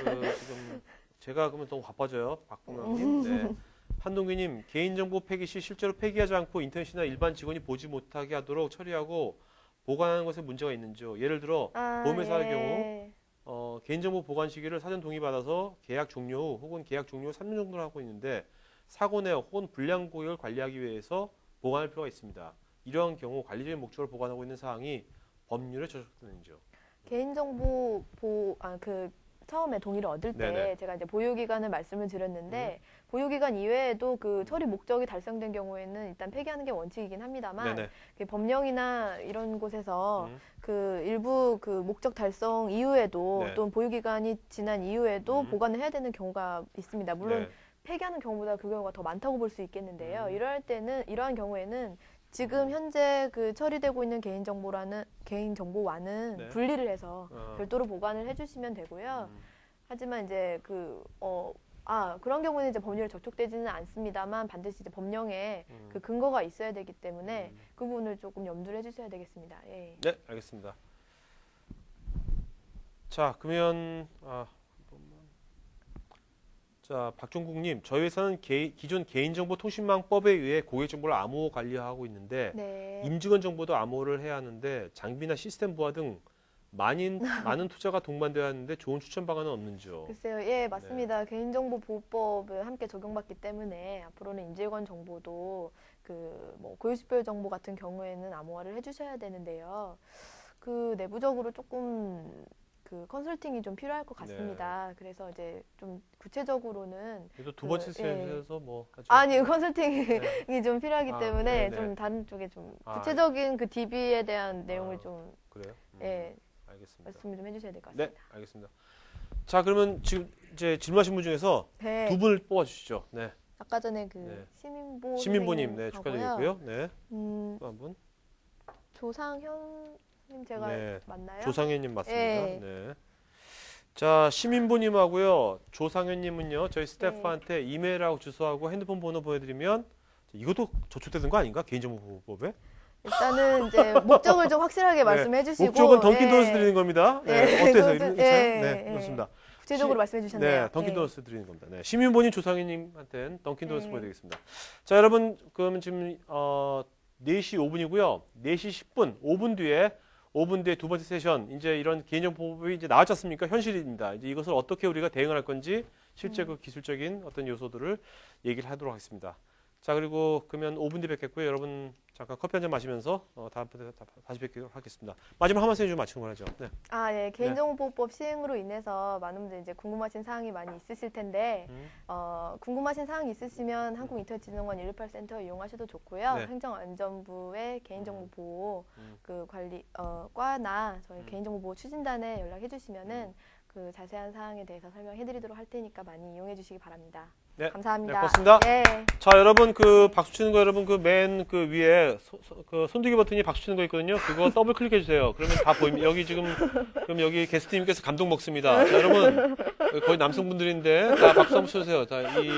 네. 지금 제가 그러면 너무 바빠져요. 박근혜님. 네. 한동균님, 개인정보 폐기 시 실제로 폐기하지 않고 인터넷이나 일반 직원이 보지 못하게 하도록 처리하고 보관하는 것에 문제가 있는지요? 예를 들어 보험회사의 경우 개인정보 보관 시기를 사전 동의받아서 계약 종료 후 혹은 계약 종료 후 3년 정도를 하고 있는데 사고 내 혹은 불량 고객을 관리하기 위해서 보관할 필요가 있습니다. 이러한 경우 관리적인 목적으로 보관하고 있는 사항이 법률에 저촉되는지요? 개인정보 그 처음에 동의를 얻을 때 네네. 제가 이제 보유기간을 말씀을 드렸는데 보유기간 이외에도 그 처리 목적이 달성된 경우에는 일단 폐기하는 게 원칙이긴 합니다만 네네. 그 법령이나 이런 곳에서 음. 그 일부 그 목적 달성 이후에도 네. 또는 보유기간이 지난 이후에도 음. 보관을 해야 되는 경우가 있습니다. 물론 네. 폐기하는 경우보다 그 경우가 더 많다고 볼 수 있겠는데요. 음. 이러한 경우에는 지금 현재 그 처리되고 있는 개인정보와는 네. 분리를 해서 어. 별도로 보관을 해주시면 되고요. 하지만 이제 그런 경우는 이제 법률에 적촉되지는 않습니다만 반드시 이제 법령에 그 근거가 있어야 되기 때문에 그 부분을 조금 염두를 해주셔야 되겠습니다. 예. 네, 알겠습니다. 자, 그러면 자, 박종국님, 저희 회사는 기존 개인정보통신망법에 의해 고객정보를 암호 관리하고 있는데 네. 임직원 정보도 암호를 해야 하는데 장비나 시스템 부하 등 많은 투자가 동반되어야 하는데 좋은 추천 방안은 없는지요? 글쎄요, 예, 맞습니다. 개인정보보호법을 함께 적용받기 때문에 앞으로는 임직원 정보도 뭐 고유식별 정보 같은 경우에는 암호화를 해주셔야 되는데요. 그 내부적으로 조금 그 컨설팅이 좀 필요할 것 같습니다. 그래서 이제 좀 구체적으로는 그래도 두 번째 세션에서 뭐 하죠? 아니 컨설팅이 네. 좀 필요하기 때문에 네네. 좀 다른 쪽에 좀 아, 구체적인 그 DB에 대한 내용을 좀 그래요? 예, 알겠습니다. 말씀을 좀 해주셔야 될 것 네, 같습니다. 알겠습니다. 자, 그러면 지금 이제 질문하신 분 중에서 네. 두 분을 뽑아주시죠. 네. 아까 전에 그 네. 시민보 시민보님, 네, 선생님하고요. 축하드리고요. 네. 음, 또 한 분. 조상현님 제가 네. 맞나요? 조상현님 맞습니다. 네. 네. 자, 시민보님하고요. 조상현님은요, 저희 스태프한테 이메일하고 주소하고 핸드폰 번호 보내드리면 이것도 저촉되는 거 아닌가? 개인정보보호법에? 일단은 이제 목적을 좀 확실하게 말씀해 주시고 목적은 던킨도너스 예. 드리는 겁니다. 네. 네. 어때서 그것도- 있어요? 예, 네, 예. 그렇습니다. 구체적으로 말씀해 주셨네요. 네, 던킨도너스 드리는 겁니다. 네, 시민본인 조상희님한테는 던킨도너스 네. 보내드리겠습니다. 자, 여러분, 그러면 지금 4시 5분이고요. 4시 10분, 5분 뒤에 두 번째 세션, 이제 이런 개인정보법이 이제 나왔지 않습니까? 현실입니다. 이제 이것을 어떻게 우리가 대응을 할 건지 실제 그 기술적인 어떤 요소들을 얘기를 하도록 하겠습니다. 자, 그리고 그러면 5분 뒤에 뵙겠고요. 여러분 잠깐 커피 한 잔 마시면서 다음번에 다시 뵙도록 하겠습니다. 마지막 한 말씀 좀 마치는 거라죠. 네. 아, 예. 개인정보보호법 시행으로 인해서 많은 분들 이제 궁금하신 사항이 많이 있으실 텐데 궁금하신 사항이 있으시면 한국인터넷진흥원 118센터 이용하셔도 좋고요. 네. 행정안전부의 개인정보보호 그 관리 과나 저희 개인정보보호 추진단에 연락해 주시면은 그 자세한 사항에 대해서 설명해 드리도록 할 테니까 많이 이용해 주시기 바랍니다. 네. 감사합니다. 네, 고맙습니다. 예. 자, 여러분 그 박수 치는 거 여러분 그 맨 그 위에 그 손두기 버튼이 박수 치는 거 있거든요. 그거 더블 클릭해 주세요. 그러면 다 보입니다. 여기 지금 그럼 여기 게스트님께서 감동 먹습니다. 자, 여러분 거의 남성분들인데 다 박수 한번 쳐주세요. 자, 이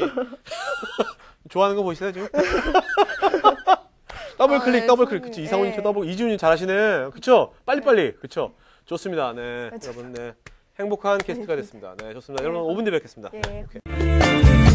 좋아하는 거 보이세요 지금? 더블 클릭, 네, 더블 클릭. 좀, 그쵸? 이상훈님 예. 더블, 이지훈님 잘하시네. 그쵸? 빨리빨리. 그쵸? 좋습니다. 네. 그쵸. 여러분, 네. 행복한 게스트가 됐습니다. 네, 좋습니다. 여러분, 5분 뒤에 뵙겠습니다. 예. 네, 오케이.